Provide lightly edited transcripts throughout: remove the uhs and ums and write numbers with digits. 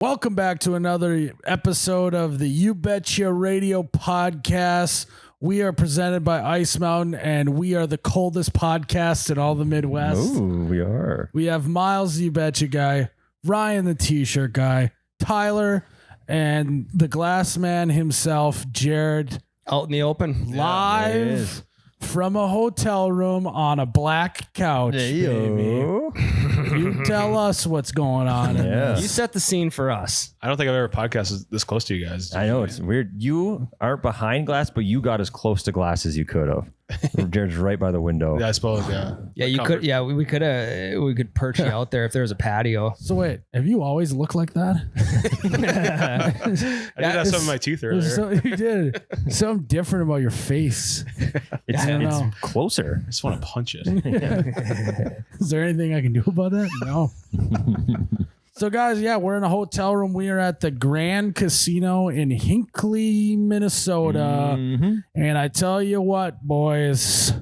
Welcome back to another episode of the You Betcha Radio podcast. We are presented by Ice Mountain, and we are the coldest podcast in all the Midwest. Ooh, we are. We have Myles, the You Betcha guy, Ryan, the T-shirt guy, Tyler, and the glass man himself, Jared. Out in the open. Live from a hotel room on a black couch, baby. You tell us what's going on. In this. You set the scene for us. I don't think I've ever podcasted this close to you guys. I know, it's weird. You aren't behind glass, but you got as close to glass as you could have. Jared's right by the window. Yeah, I suppose. Yeah. Yeah, you could. Yeah, we could perch you out there if there was a patio. So wait, have you always looked like that? I did have some of my teeth earlier. You did. Something different about your face. It's closer. I just want to punch it. Is there anything I can do about that? No. So guys, we're in a hotel room. We are at the Grand Casino in Hinckley, Minnesota. And I tell you what, boys,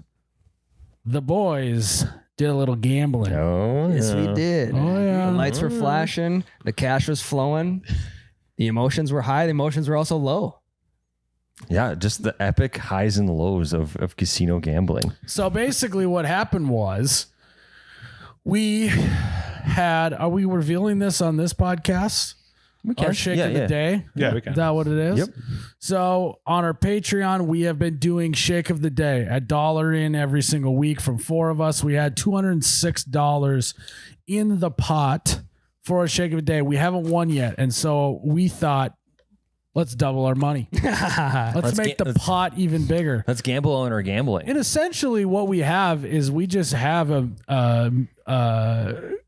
the boys did a little gambling. Oh, Yes, we did. Oh, yeah. The lights were flashing. The cash was flowing. The emotions were high. The emotions were also low. Yeah, just the epic highs and lows of casino gambling. So basically what happened was are we revealing this on this podcast? We can. Our shake of the day? Yeah, we can. Is that what it is? Yep. So on our Patreon, we have been doing shake of the day, $1 in every single week from 4 of us. We had $206 in the pot for a shake of the day. We haven't won yet. And so we thought, let's double our money. Let's make the pot even bigger. Let's gamble on our gambling. And essentially what we have is we just have a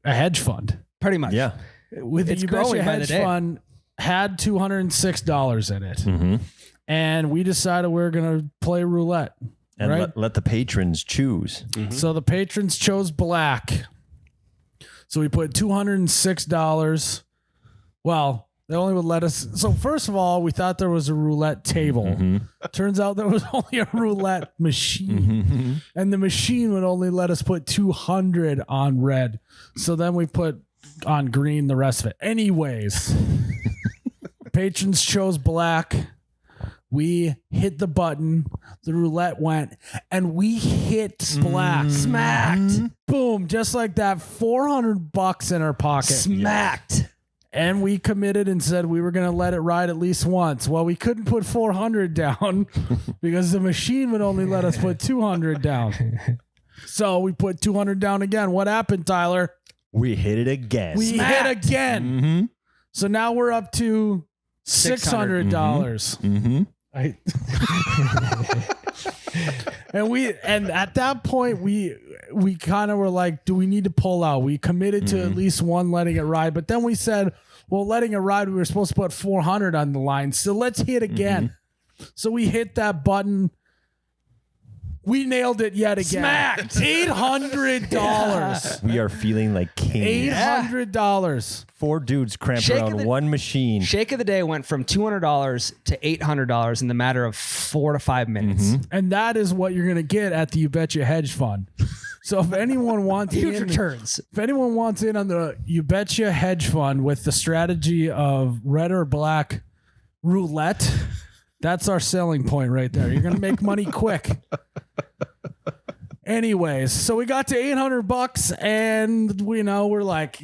hedge fund. Pretty much. Yeah. With the It's You Betcha growing by the hedge day. fund had $206 in it. Mm-hmm. And we decided we were going to play roulette. And right? let the patrons choose. So the patrons chose black. So we put $206. Well, they only would let us. So first of all, we thought there was a roulette table. Turns out there was only a roulette machine. And the machine would only let us put 200 on red. So then we put on green the rest of it. Anyways, patrons chose black. We hit the button. The roulette went, and we hit black. Smacked. Boom. Just like that. $400 in our pocket. Smacked. And we committed and said we were going to let it ride at least once. Well, we couldn't put 400 down because the machine would only let us put 200 down. So we put 200 down again. What happened, Tyler? We hit it again. We hit again. So now we're up to $600. And at that point we kind of were like, do we need to pull out? We committed to at least one letting it ride, but then we said, well, letting it ride, we were supposed to put 400 on the line, so let's hit again. So we hit that button. We nailed it yet again. Smacked. $800. We are feeling like kings. $800. 4 dudes cramped Shake around of the- one machine. Shake of the day went from $200 to $800 in the matter of 4 to 5 minutes. And that is what you're going to get at the You Betcha hedge fund. So if anyone wants Huge in, returns. if anyone wants in on the You Betcha hedge fund with the strategy of red or black roulette, that's our selling point right there. You're going to make money quick. Anyways, so we got to $800 and we're like,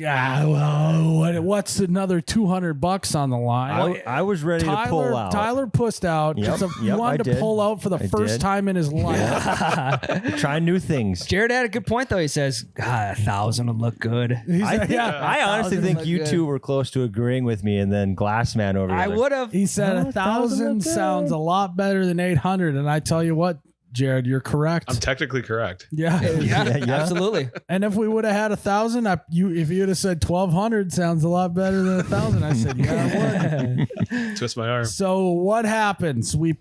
what's another $200 on the line? I was ready to pull out. Tyler pushed out. Yep, He wanted I to did. pull out for the first time in his life. Trying new things. Jared had a good point, though. He says, God, 1,000 would look good. I honestly think you two were close to agreeing with me, and then Glassman over here. I would have. He said 1,000 1,000 sounds a lot better than 800, and I tell you what, Jared, you're correct. I'm technically correct. Yeah. Absolutely. And if we would have had 1,000, if you would have said 1,200 sounds a lot better than 1,000, I said, yeah, it would. Twist my arm. So what happens? We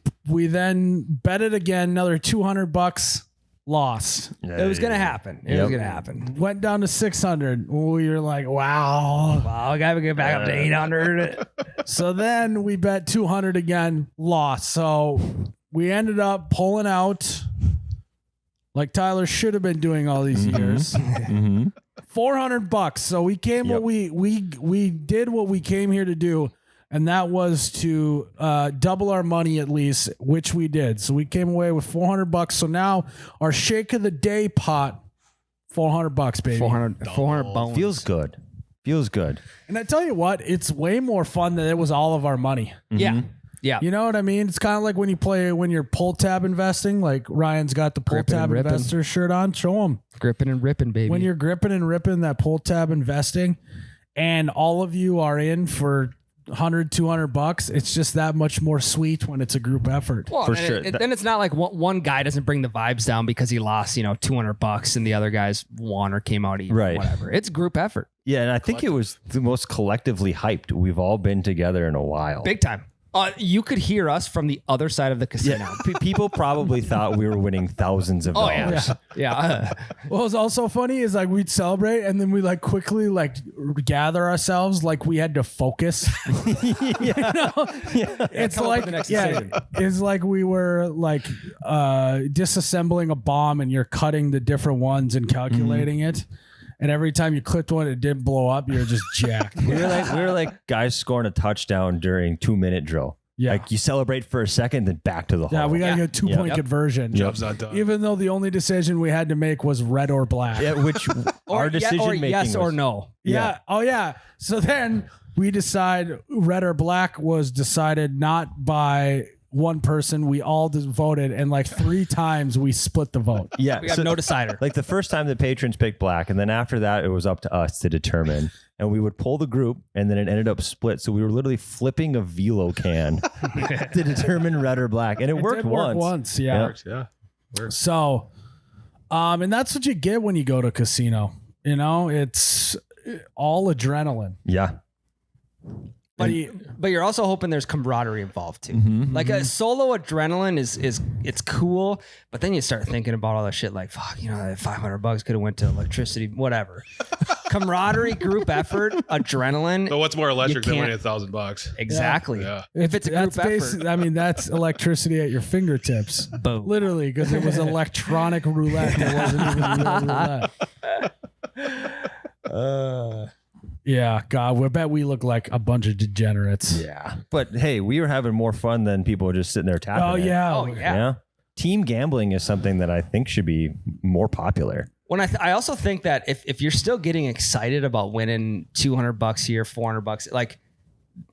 then bet it again, another $200, lost. It was going to happen. It was going to happen. Went down to 600. We were like, wow. Wow, I got to get back up to 800. So then we bet 200 again, lost. So we ended up pulling out like Tyler should have been doing all these years. $400. So we came Yep. we did what we came here to do, and that was to double our money at least, which we did. So we came away with $400. So now our shake of the day pot, $400, baby. 400 bones. Feels good. Feels good. And I tell you what, it's way more fun than it was all of our money. Yeah. Yeah. You know what I mean? It's kind of like when you're pull tab investing. Like Ryan's got the pull Gripping and tab ripping. investor shirt on. Show him. Gripping and ripping, baby. When you're gripping and ripping that pull tab investing, and all of you are in for $100-$200, it's just that much more sweet when it's a group effort. Well, For and sure. then it's not like one guy doesn't bring the vibes down because he lost, $200 and the other guys won or came out even, Right. whatever. It's group effort. Yeah, and I think it was the most collectively hyped we've all been together in a while. Big time. You could hear us from the other side of the casino. Yeah, people probably thought we were winning thousands of Oh, dollars. yeah. What was also funny is like we'd celebrate and then we like quickly like gather ourselves like we had to focus. It's come up like with the next decision. it's like we were like disassembling a bomb and you're cutting the different ones and calculating it. And every time you clipped one, it didn't blow up. You're just jacked. We were like guys scoring a touchdown during 2-minute drill. Yeah. Like you celebrate for a second, then back to the hole. Yeah, we got to get 2-point Yep. conversion. Job's not done. Even though the only decision we had to make was red or black. Yeah, which our decision or making yes or was- no. Yeah. Oh, yeah. So then we decide red or black was decided not by one person. We all just voted, and like 3 times we split the vote. Yeah, We have no decider. Like the first time the patrons picked black, and then after that it was up to us to determine. And we would pull the group, and then it ended up split. So we were literally flipping a velo can to determine red or black, and it worked did work once. once, yeah. Works, yeah. Works. So, and that's what you get when you go to a casino. It's all adrenaline. Yeah, But you're also hoping there's camaraderie involved too. Like a solo adrenaline is it's cool, but then you start thinking about all that shit like fuck, that $500 could have went to electricity, whatever. Camaraderie, group effort, adrenaline. But what's more electric than can't- winning $1,000? Exactly. Yeah. If it's a group That's effort, I mean, that's electricity at your fingertips. boom. Literally, because it was electronic roulette. It wasn't even real roulette. Yeah, God, I bet we look like a bunch of degenerates. yeah. But hey, we were having more fun than people just sitting there tapping. Oh, it. yeah. Oh yeah. Yeah. Team gambling is something that I think should be more popular. When I also think that if you're still getting excited about winning $200 here, $400, like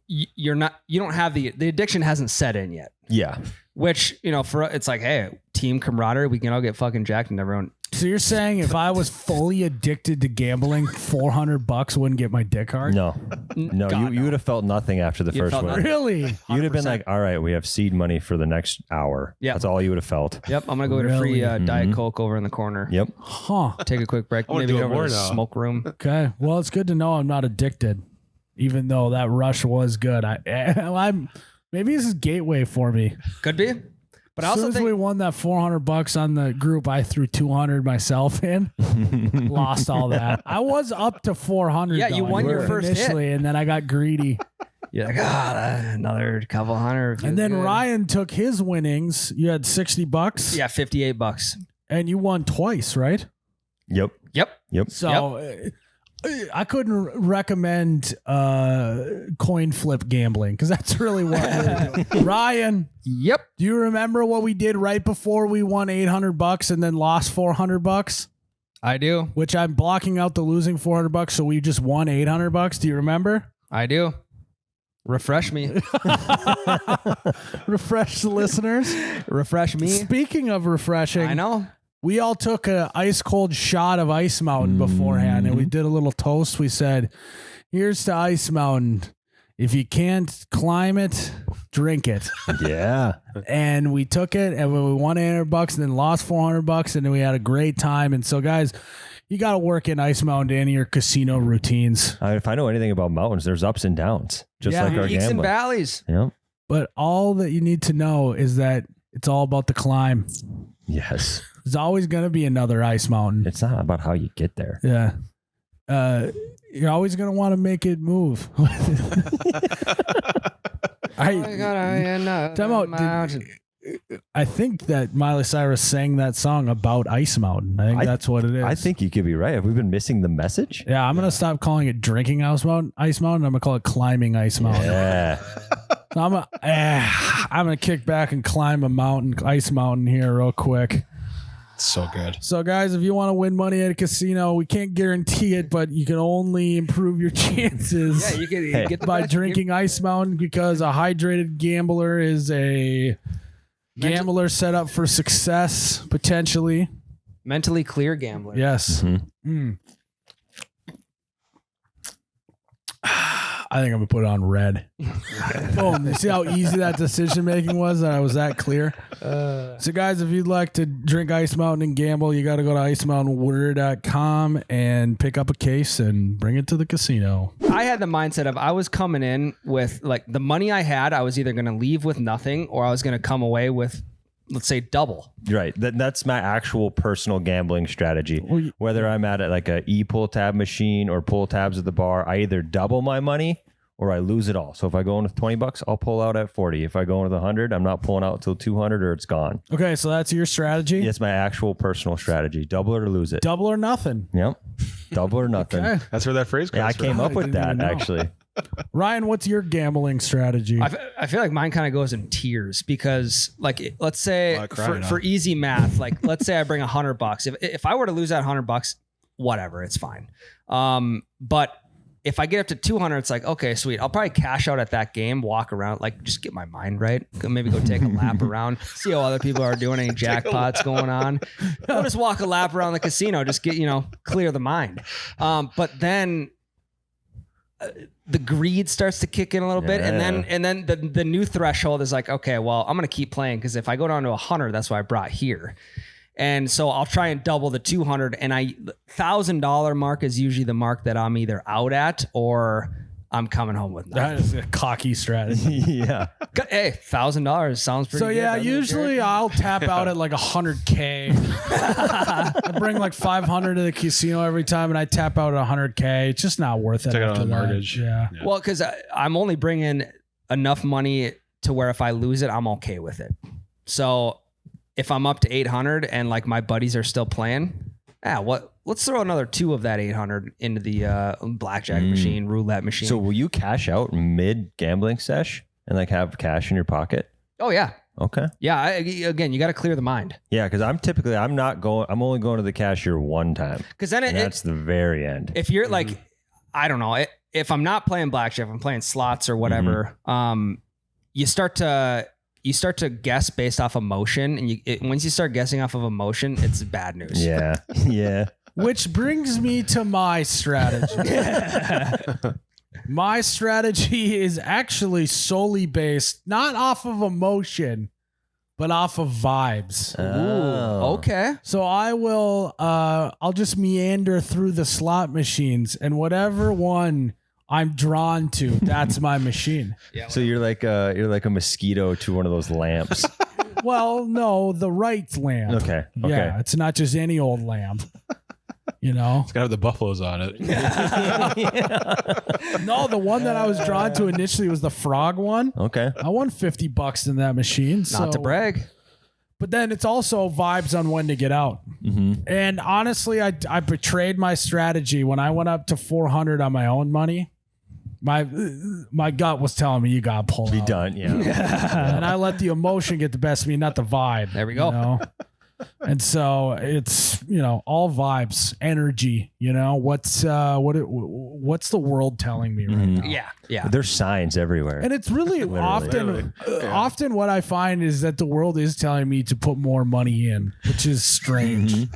you don't have the addiction hasn't set in yet. Yeah. Which for it's like, hey, team camaraderie, we can all get fucking jacked and everyone. So you're saying if I was fully addicted to gambling, $400 wouldn't get my dick hard? No. No, God, you would have felt nothing after the You first felt one. nothing. Really? You'd have been like, all right, we have seed money for the next hour. Yeah. That's all you would have felt. Yep, I'm gonna go get a free Really? Diet Coke over in the corner. Yep. Huh. Take a quick break. I wanna Maybe do go it over more to the now. smoke room. Okay. Well, it's good to know I'm not addicted, even though that rush was good. I'm maybe this is gateway for me. Could be. But I As soon also as think we won that $400 on the group, I threw 200 myself in. Lost all that. I was up to 400. Yeah, you though, won your first hit. initially, and then I got greedy. you're like, another couple hundred. And then Good. Ryan took his winnings. You had $60. Yeah, $58. And you won twice, right? Yep. Yep. Yep. So I couldn't recommend coin flip gambling because that's really what we're doing. Ryan, Yep. do you remember what we did right before we won $800 and then lost $400? I do. Which I'm blocking out the losing $400, so we just won $800. Do you remember? I do. Refresh me. Refresh the listeners. Refresh me. Speaking of refreshing, I know. we all took an ice cold shot of Ice Mountain beforehand, and we did a little toast. We said, "Here's to Ice Mountain. If you can't climb it, drink it." Yeah. And we took it, and we won $800 and then lost $400, and then we had a great time. And so, guys, you got to work in Ice Mountain into your casino routines. If I know anything about mountains, there's ups and downs, just Yeah. like our Peaks and gambling. valleys. Yep. But all that you need to know is that it's all about the climb. Yes. There's always going to be another Ice Mountain. It's not about how you get there. Yeah. You're always going to want to make it move. Time out. I think that Miley Cyrus sang that song about Ice Mountain. I think that's what it is. I think you could be right. Have we been missing the message? Yeah, I'm gonna stop calling it drinking Ice Mountain. I'm gonna call it climbing Ice Mountain. Yeah. So I'm gonna kick back and climb a mountain, Ice Mountain here real quick. So good. So guys, if you want to win money at a casino, we can't guarantee it, but you can only improve your chances. Yeah, you can get by drinking Ice Mountain, because a hydrated gambler is a gambler set up for success, potentially. mentally clear gambler. Yes. Mm. I think I'm gonna put it on red. Boom. You see how easy that decision making was? That I was that clear. So guys, if you'd like to drink Ice Mountain and gamble, you got to go to icemountainwater.com and pick up a case and bring it to the casino. I had the mindset of I was coming in with like the money I had, I was either going to leave with nothing or I was going to come away with, let's say, double. Right. That's my actual personal gambling strategy. Whether I'm at like a e-pull tab machine or pull tabs at the bar, I either double my money or I lose it all. So if I go in with $20, I'll pull out at 40. If I go in with 100, I'm not pulling out until 200 or it's gone. Okay, so that's your strategy? It's my actual personal strategy. Double it or lose it. Double or nothing. Yep. Double or nothing. Okay. That's where that phrase comes Yeah, I from. came up I with didn't that even know. actually. Ryan, what's your gambling strategy? I feel like mine kind of goes in tiers because, like, let's say Lot of crying, for easy math, like, let's say I bring $100. If I were to lose that $100, whatever, it's fine. But if I get up to 200, it's like, okay, sweet. I'll probably cash out at that game, walk around, like just get my mind right. Maybe go take a lap around, see how other people are doing, any jackpots going on. I'll just walk a lap around the casino, just get, clear the mind. But then the greed starts to kick in a little bit. And then the new threshold is like, okay, well, I'm going to keep playing because if I go down to 100, that's what I brought here. And so I'll try and double the 200, and $1,000 mark is usually the mark that I'm either out at or I'm coming home with nothing. That is a cocky strategy. Yeah. Hey, $1,000 sounds pretty So good. yeah, doesn't it, usually Jared? I'll tap out at like 100K. I bring like 500 to the casino every time, and I tap out at 100K. It's just not worth it. Take it after on the that. mortgage. Yeah. Well, because I'm only bringing enough money to where if I lose it, I'm okay with it. So if I'm up to 800 and like my buddies are still playing, let's throw another 2 of that 800 into the blackjack machine, roulette machine. So will you cash out mid gambling sesh and like have cash in your pocket? Oh yeah. Okay. Yeah. Again, you got to clear the mind. Yeah, because I'm only going to the cashier one time. Because then That's the very end. if you're like, I don't know, if I'm not playing blackjack, if I'm playing slots or whatever, you start to guess based off emotion, and once you start guessing off of emotion, it's bad news. Yeah. Yeah. Which brings me to my strategy. My strategy is actually solely based not off of emotion, but off of vibes. Oh. Okay. So I'll just meander through the slot machines, and whatever one I'm drawn to, that's my machine. Yeah. So you're like a mosquito to one of those lamps. Well, no, the right lamp. Okay. Yeah, it's not just any old lamp. You know? It's got to have the buffaloes on it. No, the one that I was drawn to initially was the frog one. Okay. I won $50 in that machine. Not to brag. But then it's also vibes on when to get out. And honestly, I betrayed my strategy when I went up to 400 on my own money. My gut was telling me you got to pull Be out. done. Yeah. And I let the emotion get the best of me, not the vibe. There we go. You know? And so it's, all vibes, energy, what's the world telling me right now? Yeah. Yeah. There's signs everywhere. And it's really often what I find is that the world is telling me to put more money in, which is strange.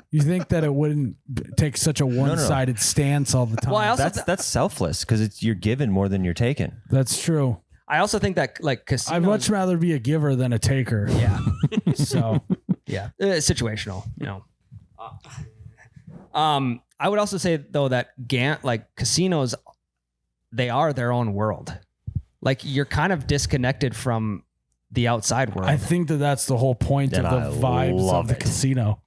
You think that it wouldn't take such a one-sided stance all the time. Well, I also That's selfless because you're given more than you're taking. That's true. I also think that like casinos. I'd much rather be a giver than a taker. Yeah. So Yeah. Situational, I would also say though that casinos, they are their own world. Like you're kind of disconnected from the outside world. I think that's the whole point And of I the vibes love of the it. casino.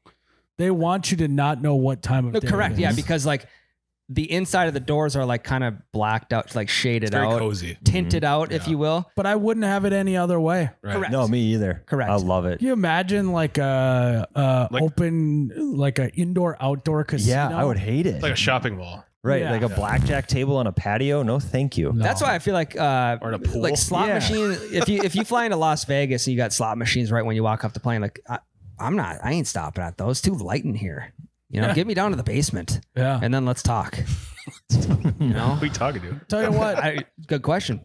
They want you to not know what time of day. Correct. it Yeah. is. Because like the inside of the doors are like kind of blacked out, like shaded Very out, cozy. tinted out, if you will. But I wouldn't have it any other way. Right. Correct. No, me either. Correct. I love it. Can you imagine like a open, like a indoor outdoor casino? Yeah, I would hate it. It's like a shopping mall. Right, Yeah. like a blackjack table on a patio. No, thank you. No. That's why I feel like Or in a pool. like slot Yeah. machine. If you fly into Las Vegas and you got slot machines right when you walk off the plane, like I ain't stopping at those. Too light in here. You know, get me down to the basement Yeah. and then let's talk. You know, Who are you talking to? Tell you what, good question.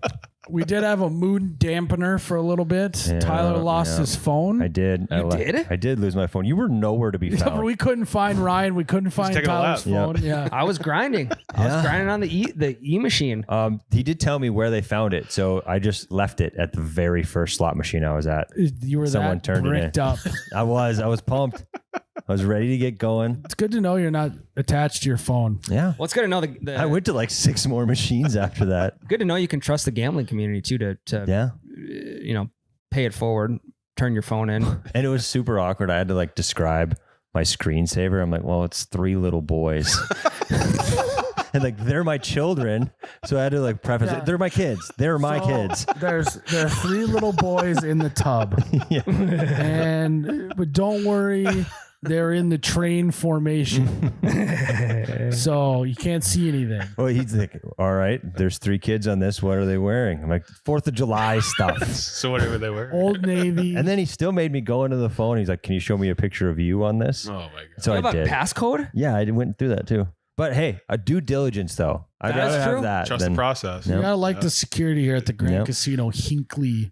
we did have a mood dampener for a little bit. Yeah, Tyler lost yeah. his phone. I did. You did? I did lose my phone. You were nowhere to be Yeah, found. but we couldn't find Ryan. We couldn't find taking a Tyler's lap. phone. Yeah. I was grinding. I was grinding on the E machine. He did tell me where they found it, so I just left it at the very first slot machine I was at. You were Someone that turned it bricked in. up. I was pumped. I was ready to get going. It's good to know you're not attached to your phone. Yeah. Well, it's good to know I went to like 6 more machines after that. good to know you can trust the gambling community too to Yeah. you know, pay it forward, turn your phone in. And it was super awkward. I had to like describe my screensaver. I'm like, well, it's 3 little boys. And like, they're my children. So I had to like preface it. They're my kids. They're my So, kids. there are 3 little boys in the tub. But don't worry, they're in the train formation. So you can't see anything. Well, he's like, all right, there's 3 kids on this. What are they wearing? I'm like, 4th of July stuff. So whatever they were. Old Navy. And then he still made me go into the phone. He's like, can you show me a picture of you on this? Oh my god. So You I have a did. passcode? Yeah, I went through that too. But hey, a due diligence though. I'd That is rather true. have that Trust than the process. You gotta like the security here at the Grand Yep. Casino, Hinckley,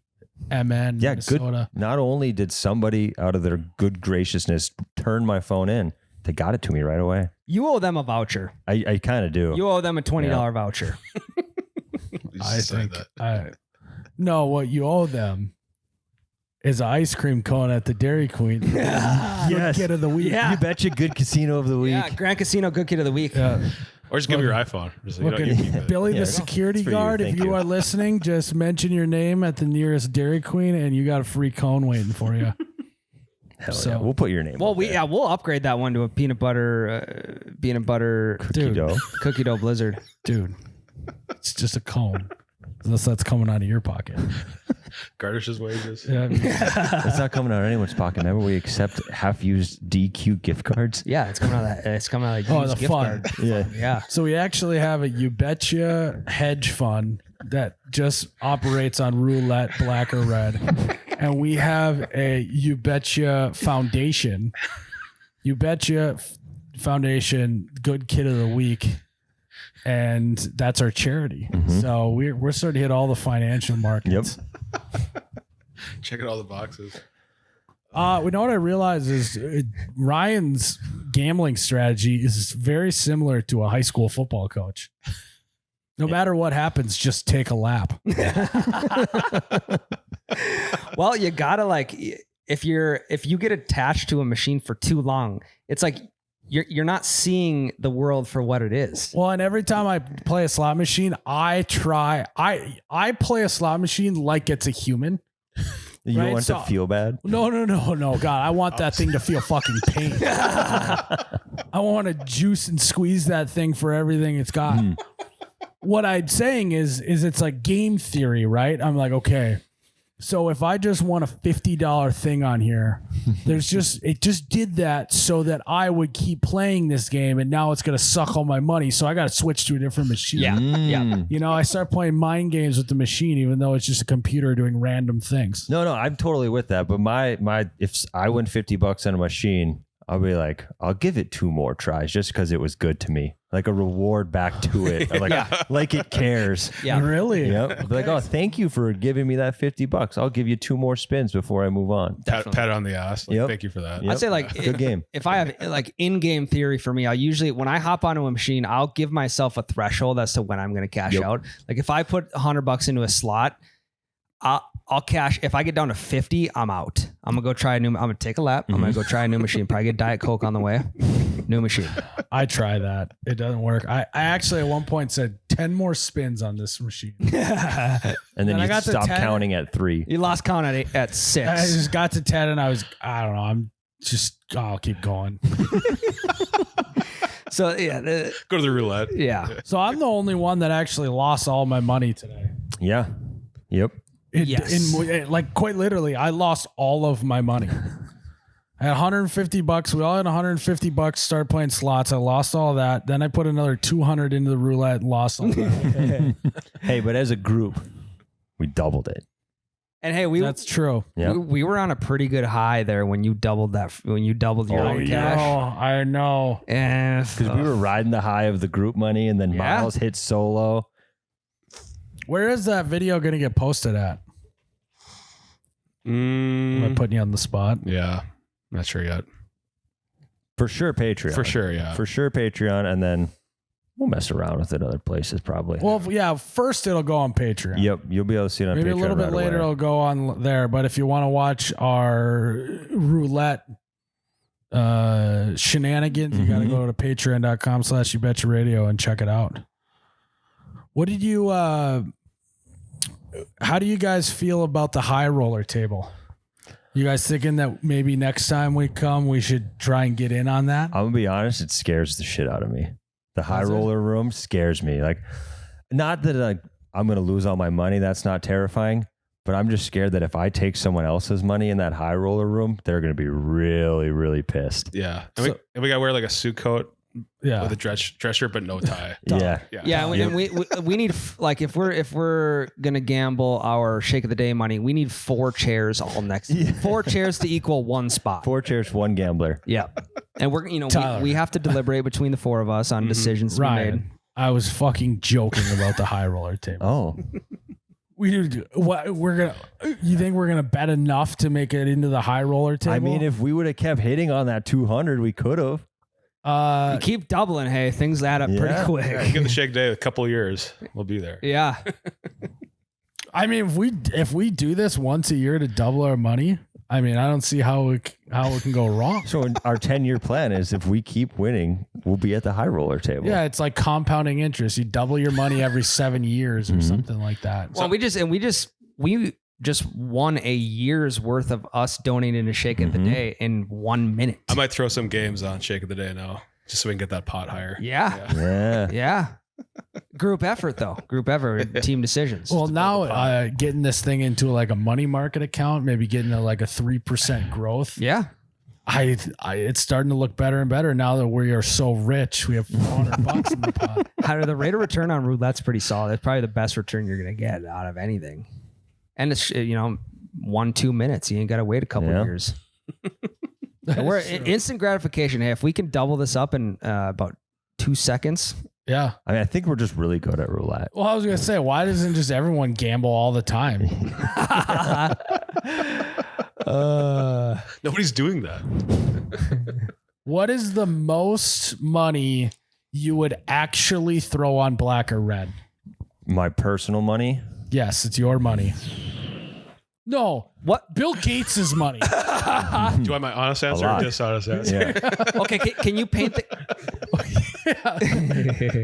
MN, yeah, Minnesota. good. Not only did somebody out of their good graciousness turn my phone in, they got it to me right away. You owe them a voucher. I kind of do. You owe them a $20 voucher. You I said think. that. No, what you owe them is an ice cream cone at the Dairy Queen. Good Yes. kid of the week. Yeah. You betcha, good casino of the week. Yeah, Grand Casino Good Kid of the Week. Yeah. Or just give me your iPhone. Just, you know, Look you keep at it. Billy, Yeah, the security it's for you. guard. If Thank you you. are listening, just mention your name at the nearest Dairy Queen, and you got a free cone waiting for you. Hell So- yeah. We'll put your name. Well, up there. we'll upgrade that one to a peanut butter Dude, Dough. cookie dough blizzard. dude, it's just a cone. Unless that's coming out of your pocket. Garnish's wages. Yeah. It's not coming out of anyone's pocket. Remember, we accept half-used DQ gift cards. Yeah, it's coming out of that. It's coming out of that Oh, used the gift fun. card. Yeah. Yeah. So we actually have a You Betcha hedge fund that just operates on roulette, black or red. And we have a You Betcha Foundation. You Betcha Foundation Good Kid of the Week. And that's our charity. So we're starting to hit all the financial markets. Checking all the boxes. We know what I realized is Ryan's gambling strategy is very similar to a high school football coach. No matter what happens, just take a lap. Well, you gotta like if you get attached to a machine for too long, it's like you're not seeing the world for what it is. Well, and every time I play a slot machine, I play a slot machine like it's a human. You Right, want so- to feel bad? No, God, I want that thing to feel fucking pain. I want to juice and squeeze that thing for everything it's got. What I'm saying is it's like game theory, right? I'm like, okay, so if I just want a $50 thing on here, it just did that so that I would keep playing this game, and now it's gonna suck all my money. So I got to switch to a different machine. Yeah. You know, I start playing mind games with the machine, even though it's just a computer doing random things. No, I'm totally with that. But if I win $50 on a machine, I'll be like, I'll give it 2 more tries just because it was good to me, like a reward back to it, like it cares. Yeah. Really? Yep. Be like, oh, thank you for giving me that $50. I'll give you 2 more spins before I move on. Pat on the ass. Like, Yep. Thank you for that. Yep. I'd say like Good game. If I have like in-game theory for me, I'll usually when I hop onto a machine, I'll give myself a threshold as to when I'm going to cash out. Like if I put $100 into a slot, I'll cash. If I get down to 50, I'm out. I'm gonna go try I'm gonna take a lap. I'm gonna go try a new machine. Probably get Diet Coke on the way. New machine. I try that. It doesn't work. I actually at one point said 10 more spins on this machine. And then Then I you got to stop 10. counting at 3. You lost count at 6. I just got to 10 and I don't know. I'll keep going. So yeah, Go to the roulette. yeah. So I'm the only one that actually lost all my money today. Yeah. Yep. Yes. Like quite literally, I lost all of my money. I had $150. We all had $150. Started playing slots. I lost all that. Then I put another 200 into the roulette and lost all that. Hey, but as a group, we doubled it. And hey, That's true. Yeah. we were on a pretty good high there when you doubled your own cash. I know. And Because we were riding the high of the group money, and then Yeah. Myles hit solo. Where is that video going to get posted at? Am I putting you on the spot? Yeah. Not sure yet. For sure, Patreon. For sure, yeah. For sure, Patreon, and then we'll mess around with it other places probably. Well, yeah, first it'll go on Patreon. Yep, you'll be able to see it on Maybe Patreon a little bit right later away. it'll go on there. But if you want to watch our roulette shenanigans, you got to go to patreon.com/youbetcharadio and check it out. What did you, how do you guys feel about the high roller table? You guys thinking that maybe next time we come, we should try and get in on that? I'm gonna be honest, it scares the shit out of me. The high Does it? roller room scares me. Like, not that I'm gonna lose all my money. That's not terrifying. But I'm just scared that if I take someone else's money in that high roller room, they're gonna be really, really pissed. Yeah. And we got to wear like a suit coat Yeah. with a dress shirt, but no tie. Yeah. yeah, and we need like if we're gonna gamble our shake of the day money, we need 4 chairs all next. 4 chairs to equal 1 spot. 4 chairs, 1 gambler. Yeah, and we're Tyler. we have to deliberate between the 4 of us on decisions to be made. Ryan, I was fucking joking about the high roller table. Oh, We do what we're gonna. You think we're gonna bet enough to make it into the high roller table? I mean, if we would have kept hitting on that 200, we could have. You keep doubling, hey, things add up pretty Yeah. quick. Yeah, you get the shake day a couple of years. We'll be there. Yeah, I mean, if we do this once a year to double our money, I mean, I don't see how it can go wrong. So our 10-year plan is if we keep winning, we'll be at the high roller table. Yeah, it's like compounding interest. You double your money every 7 years or something like that. well, we just won a year's worth of us donating a shake of the day in 1 minute. I might throw some games on shake of the day now, just so we can get that pot higher. Yeah. Yeah. Group effort though. Group effort, team decisions. Well, now getting this thing into like a money market account, maybe getting like a 3% growth. yeah. It's starting to look better and better now that we are so rich. We have $400 in the pot. How the rate of return on roulette's pretty solid. It's probably the best return you're gonna get out of anything. And it's 1-2 minutes. You ain't gotta wait a couple years. And we're instant gratification. Hey, if we can double this up in about 2 seconds. Yeah. I mean, I think we're just really good at roulette. Well, I was gonna say, why doesn't just everyone gamble all the time? Nobody's doing that. What is the most money you would actually throw on black or red? My personal money. Yes, it's your money. No, What? Bill Gates' money. Do you want my honest answer or lot. dishonest answer? Yeah. Okay, can you paint the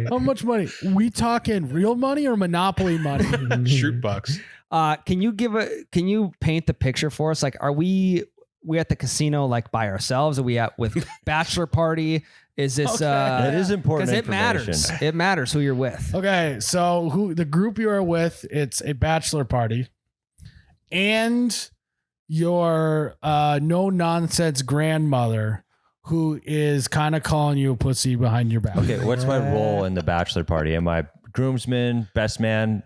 How much money? We talking real money or Monopoly money? Shoot bucks. can you paint the picture for us? Like, are we at the casino like by ourselves? Are we at with bachelor party? Is this That is important because it matters. information. It matters who you're with. Okay, so the group you are with, it's a bachelor party, and your no nonsense grandmother who is kind of calling you a pussy behind your back. Okay, what's my role in the bachelor party? Am I groomsman, best man,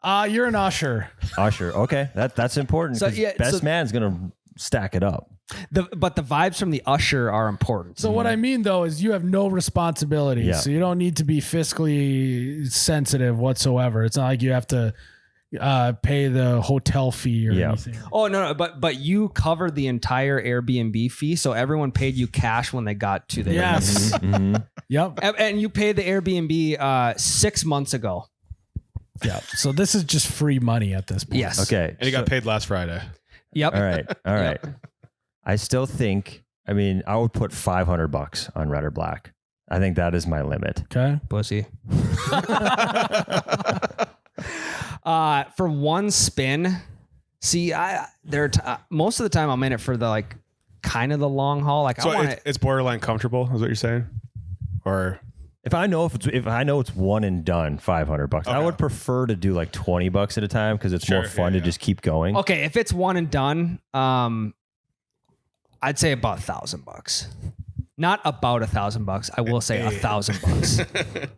You're an usher. usher? Okay, that's important. So, 'cause yeah, best so- man's gonna stack it up. But the vibes from the usher are important. So what I mean though is you have no responsibilities. Yeah. So you don't need to be fiscally sensitive whatsoever. It's not like you have to pay the hotel fee or Yeah. anything. Oh no, but you covered the entire Airbnb fee, so everyone paid you cash when they got to the Yes. Mhm. Yep. and you paid the Airbnb 6 months ago. Yeah. So this is just free money at this point. Yes. Okay. And he got paid last Friday. Yep. All right. All right. I still think. I mean, I would put $500 on red or black. I think that is my limit. Okay. Pussy. For one spin, see, most of the time I'm in it for the like kind of the long haul. Like So I want it's borderline comfortable, is what you're saying? Or If I know it's one and done, $500. I would prefer to do like $20 at a time because it's more fun to just keep going. Okay, if it's one and done, I'd say about $1,000. Not about $1,000. I will say $1,000.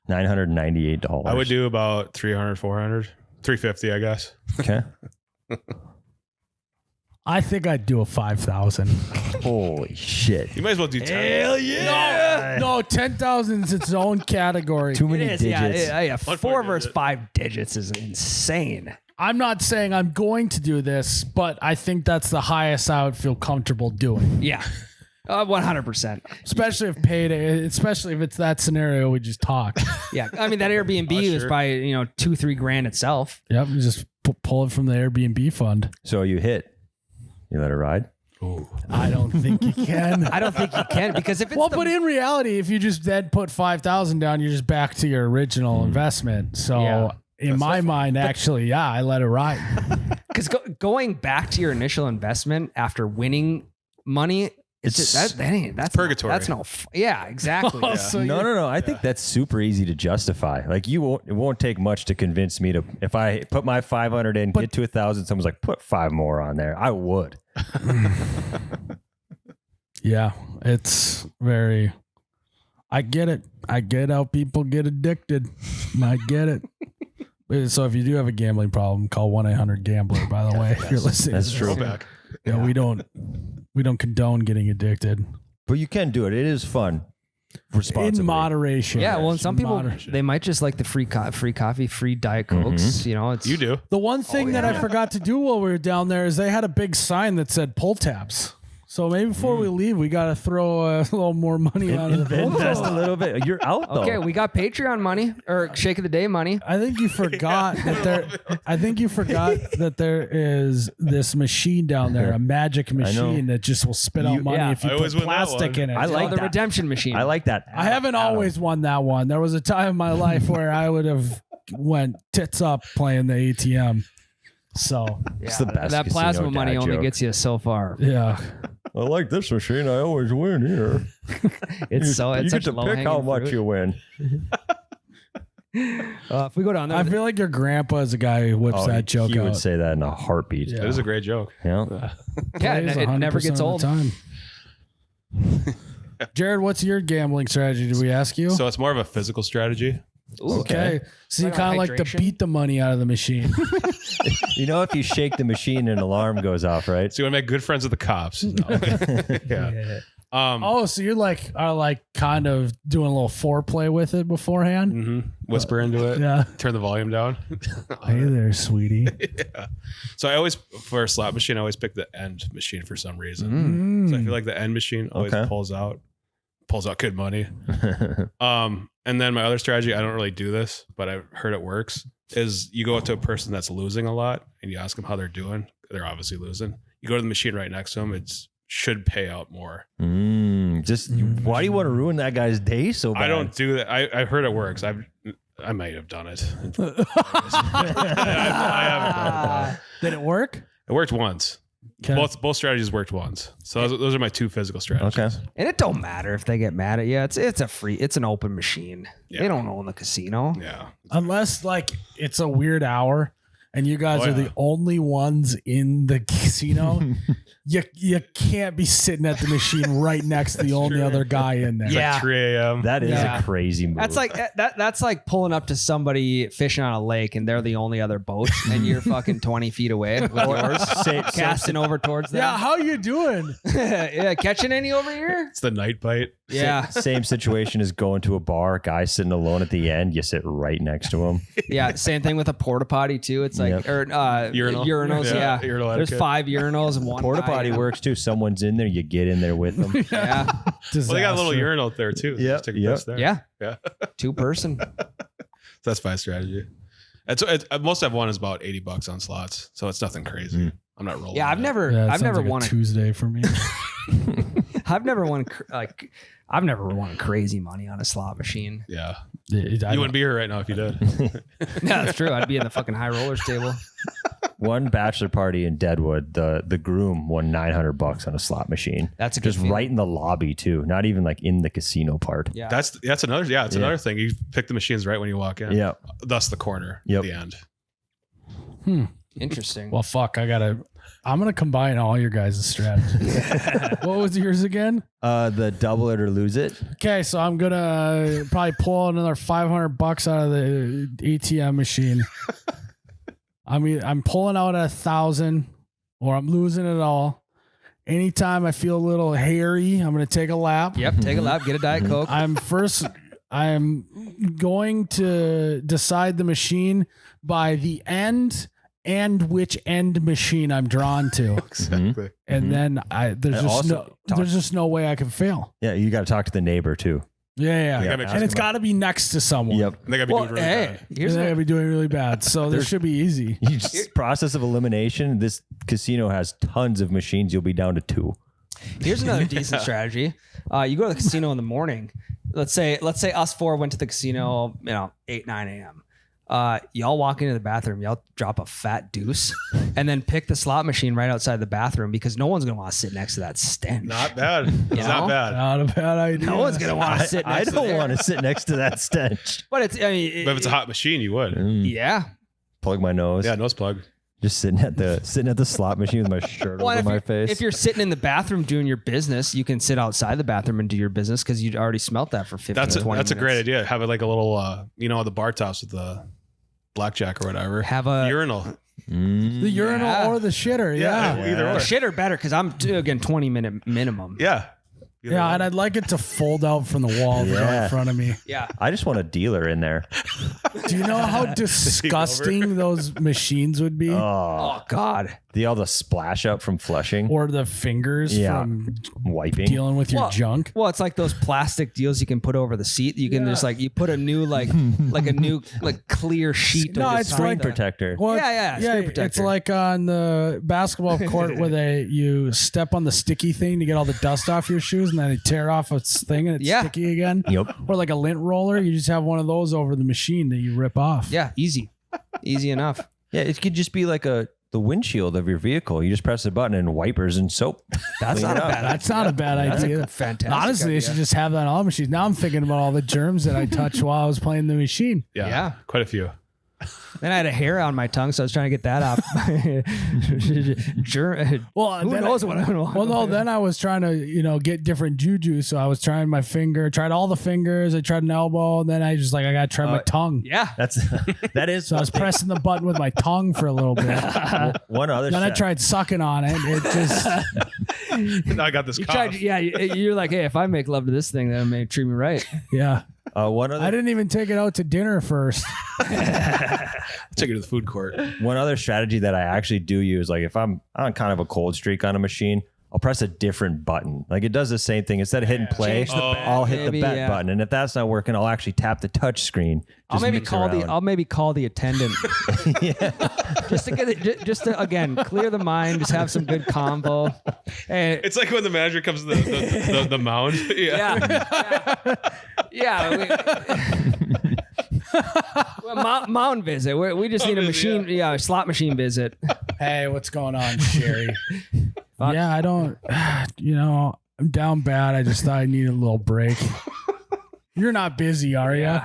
$998. I would do about 300, 400, 350, I guess. Okay. I think I'd do a 5,000. Holy shit. You might as well do 10. Hell yeah. No, 10,000 is its own category. Too many It is, digits. yeah, 4 versus digit. 5 digits is insane. I'm not saying I'm going to do this, but I think that's the highest I would feel comfortable doing. Yeah. 100%. Especially if it's that scenario we just talked. Yeah. I mean, that Airbnb is probably, $2-3 grand itself. Yep, you just pull it from the Airbnb fund. So you hit. You let it ride? I don't think you can. I don't think you can because if it's But in reality, if you just then put 5,000 down, you're just back to your original investment. So in my mind, actually, I let it ride. because going back to your initial investment after winning money, that's purgatory. That's no, yeah, exactly. So No. I think that's super easy to justify. Like it won't take much to convince me to, if I put my 500 in, get to 1,000, someone's like, put 5 more on there. I would. Yeah, it's very. I get it. I get how people get addicted. I get it. So if you do have a gambling problem, call 1-800-GAMBLER. By the way, if you're listening, That's to true. this. Back. Yeah, we don't condone getting addicted. But you can do it. It is fun. Responsibly. In moderation. Yeah, well, and some people Moderation. they might just like the free coffee, free Diet Cokes. It's You do. The one thing that I forgot to do while we were down there is they had a big sign that said pull tabs. So maybe before we leave, we got to throw a little more money out of the pull Invest a tab. little bit. You're out though. Okay, we got Patreon money or Shake of the Day money. I think you forgot that there is this machine down there, a magic machine that just will spit out money yeah. if you I put always win that plastic one. in it. I like the that. redemption machine. I like that. I haven't always won that one. There was a time in my life where I would have went tits up playing the ATM. So It's the best. that casino plasma dad money only joke. gets you so far. yeah, I like this machine. I always win here. It's you get to pick how much you win. If we go down there, I feel like your grandpa is a guy who whips that joke he out. would say that in a heartbeat. Yeah. It is a great joke. Yeah. yeah, Plays it never 100% gets of old. the time. Jared, what's your gambling strategy? Did we ask you? So it's more of a physical strategy. Okay. So you Like kind of like to hydration? beat the money out of the machine. You know, if you shake the machine, an alarm goes off, right? So you want to make good friends with the cops. No. Yeah. Oh, so you're are kind of doing a little foreplay with it beforehand? Whisper into it. Yeah. Turn the volume down. Hey there, sweetie. Yeah. So I always, for a slot machine, I always pick the end machine for some reason. So I feel like the end machine always Okay. pulls out good money. And then my other strategy, I don't really do this, but I've heard it works, is you go up to a person that's losing a lot and you ask them how they're doing. They're obviously losing. You go to the machine right next to them. It should pay out more. Why do you want to ruin that guy's day so bad? I don't do that. I've heard it works. I might have done it. I haven't done it. Did it work? It worked once. Okay. Both strategies worked once. So those are my two physical strategies. Okay. And it don't matter if they get mad at you. It's an open machine. Yeah. They don't own the casino. Yeah. Unless it's a weird hour and you guys Oh, are the only ones in the casino. You can't be sitting at the machine right next to the only other guy in there. Yeah. 3 a.m. That is Yeah. a crazy move. That's like that's like pulling up to somebody fishing on a lake and they're the only other boat and you're fucking 20 feet away with yours casting over towards them. Yeah, how you doing? Yeah, catching any over here? It's the night bite. Yeah. Same situation as going to a bar, guy sitting alone at the end, you sit right next to him. Yeah, same thing with a porta potty too. It's like Yep. or Urinal. urinals, yeah. Urinal There's etiquette. 5 urinals and one Porta guy, potty yeah. works too. Someone's in there, you get in there with them. Yeah. Well, they got a little Disaster. urinal out there too. Yep, Just take a yep. piss there. Yeah. Yeah. 2 person. That's my strategy. Most I've won is about $80 on slots. So it's nothing crazy. I'm not rolling. Yeah, I've that. never Yeah, it I've sounds never like a won Tuesday for me. I've never won I've never won crazy money on a slot machine. Yeah. I You don't- wouldn't be here right now if you did. Yeah, that's true. I'd be in the fucking high rollers table. one bachelor party in Deadwood, the groom won $900 on a slot machine. That's a good just feeling. right in the lobby too, not even like in the casino part. Yeah. That's another. Yeah, it's another thing. You pick the machines right when you walk in. Yeah. Thus the corner. Yep. At the end. Interesting. Well, fuck. I'm gonna combine all your guys' strategies. What was yours again? The double it or lose it. Okay, so I'm gonna probably pull another $500 out of the ATM machine. I mean, I'm pulling out at 1,000, or I'm losing it all. Anytime I feel a little hairy, I'm gonna take a lap. Yep. Take a lap. Get a Diet Coke. I'm going to decide the machine by the end and which end machine I'm drawn to. Exactly. And then there's just no way I can fail. Yeah, you got to talk to the neighbor too. Yeah. Yeah, And it's got to be next to someone. Yep. They gotta be doing really bad. Here's They what, gotta be doing really bad. So this should be easy. You just process of elimination. This casino has tons of machines. You'll be down to 2. here's another decent strategy. You go to the casino in the morning. Let's say us 4 went to the casino, 8, 9 a.m. Y'all walk into the bathroom, y'all drop a fat deuce, and then pick the slot machine right outside the bathroom because no one's gonna want to sit next to that stench. Not bad. It's know? not bad. Not a bad idea. No one's gonna want to sit I next to don't want to sit next to that stench. But it's, I mean, But if it's a hot machine, you would. yeah. Plug my nose. Yeah, nose plug. Just sitting at the slot machine with my shirt Well, over my if face. you're sitting in the bathroom doing your business, you can sit outside the bathroom and do your business because you'd already smelt that for 15, That's 20 a great minutes. idea. Have it like a little, the bar tops with the blackjack or whatever. Have a urinal. The urinal Yeah. or the shitter. Yeah. Either or. shitter better because I'm again 20-minute minimum. Yeah. Either Yeah, or. and I'd like it to fold out from the wall Yeah. in front of me. Yeah. I just want a dealer in there. Do you know how disgusting those machines would be? Oh, Oh God. all the splash up from flushing, Or the fingers Yeah. from wiping. dealing with your Well, junk? Well, it's like those plastic deals you can put over the seat. You can just you put a new like a new clear sheet. No, over it's top like- the- protector. Well, Yeah, screen It's protector. like on the basketball court where you step on the sticky thing to get all the dust off your shoes, and then they tear off a thing and it's Yeah. sticky again. Yep. Or like a lint roller, you just have one of those over the machine that you rip off. Yeah, easy enough. Yeah, it could just be like the windshield of your vehicle. You just press a button and wipers and soap. That's Clean not it a up. bad. That's not a bad That's idea. a fantastic. Honestly, they idea. should just have that on all machines. Now I'm thinking about all the germs that I touched while I was playing the machine. Yeah. Quite a few. Then I had a hair on my tongue, so I was trying to get that off. Well, Who then knows what I want? Well, no, then I was trying to, get different juju. So I was trying my finger, tried all the fingers. I tried an elbow. And then I just I got to try my tongue. Yeah. That is So I was pressing the button with my tongue for a little bit. one other. Then I strat- tried sucking on it. It just, Now I got this You cough. tried, yeah, you're like, hey, if I make love to this thing, then it may treat me right. yeah. One other. I didn't even take it out to dinner first. Take it to the food court. One other strategy that I actually do use, like if I'm on kind of a cold streak on a machine, I'll press a different button. Like it does the same thing. Instead of hitting play, Change the bet, I'll hit maybe, the bet yeah. button. And if that's not working, I'll actually tap the touch screen. I'll Just maybe mix call around. I'll maybe call the attendant. Just to get it, just to again clear the mind, just have some good convo. Hey, It's like when the manager comes to the mound. Well, mound visit. We just need a machine, a slot machine visit. Hey, what's going on, Sherry? Fuck. Yeah, I don't, I'm down bad. I just thought I needed a little break. You're not busy, are you?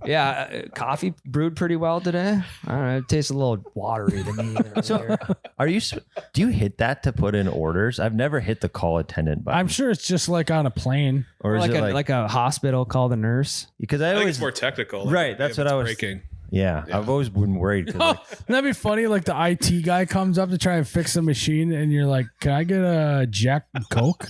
Yeah, coffee brewed pretty well today. I don't know, it tastes a little watery to me. earlier. Do you hit that to put in orders? I've never hit the call attendant button. I'm sure it's just like on a plane. Or is like it like a hospital, call the nurse. because I I think always it's more technical. Like, Right, that's if what it's I was- breaking. yeah, I've always been worried. 'Cause, like, That'd be funny. Like the IT guy comes up to try and fix the machine, and you're like, "Can I get a Jack and Coke?"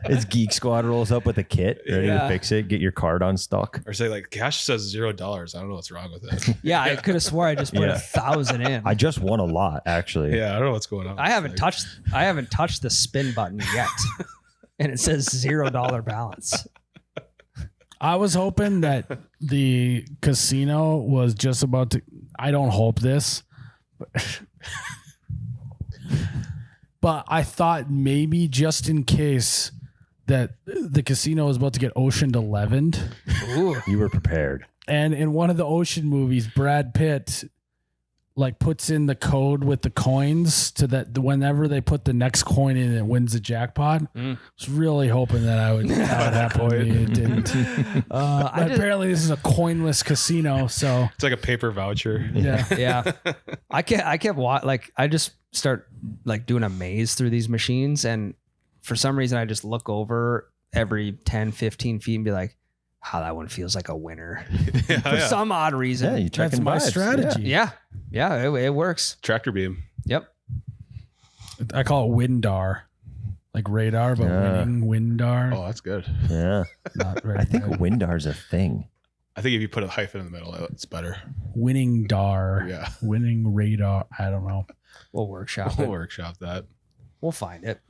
it's Geek Squad rolls up with a kit ready Yeah. to fix it. Get your card unstuck. Or say like cash says $0. I don't know what's wrong with it. Yeah, I could have swore I just put Yeah. 1,000 in. I just won a lot actually. Yeah, I don't know what's going on. I haven't Like, touched the spin button yet, and it says $0 balance. I was hoping that the casino was just about to. I don't hope this, but I thought maybe just in case that the casino was about to get Ocean 11'd. Ooh. You were prepared. And in one of the Ocean movies, Brad Pitt like puts in the code with the coins to that whenever they put the next coin in, it wins the jackpot. I was really hoping that would happen to me. It didn't. Apparently, this is a coinless casino, so It's like a paper voucher. yeah. Yeah. I kept I just start like doing a maze through these machines, and for some reason I just look over every 10, 15 feet and be like, how that one feels like a winner. For some odd reason. Yeah, you That's checking my vibes. strategy. Yeah. It works. Tractor beam. Yep. I call it Windar, like radar, but winning Windar. Oh, that's good. Yeah. Not very I think good. Windar's a thing. I think if you put a hyphen in the middle, it's better. Winning Dar. Yeah. Winning radar. I don't know. We'll workshop We'll it. workshop that. We'll find it.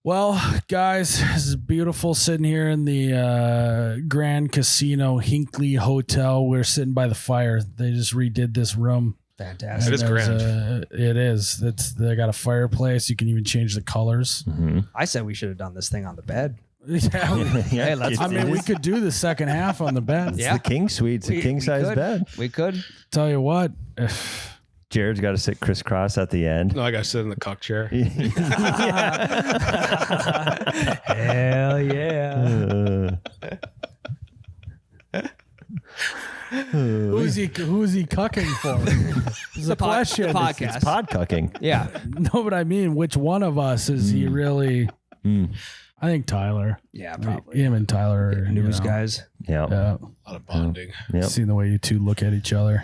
Well, guys, this is beautiful sitting here in the Grand Casino Hinckley Hotel. We're sitting by the fire. They just redid this room. Fantastic. It is grand. It is. They got a fireplace. You can even change the colors. I said we should have done this thing on the bed. Yeah, Hey, let's I mean, we could do the second half on the bed. It's Yeah. the king suite. It's a We king size could. bed. We could. Tell you what, Jared's got to sit crisscross at the end. No, I got to sit in the cuck chair. Hell yeah. who's he cucking for? Is the question. The podcast. It's pod cucking. Yeah. No, but I mean, which one of us is he really? I think Tyler. Yeah, probably. Him and Tyler are News you know, guys. Yeah. Yeah. A lot of bonding. Yep. Seeing the way you two look at each other.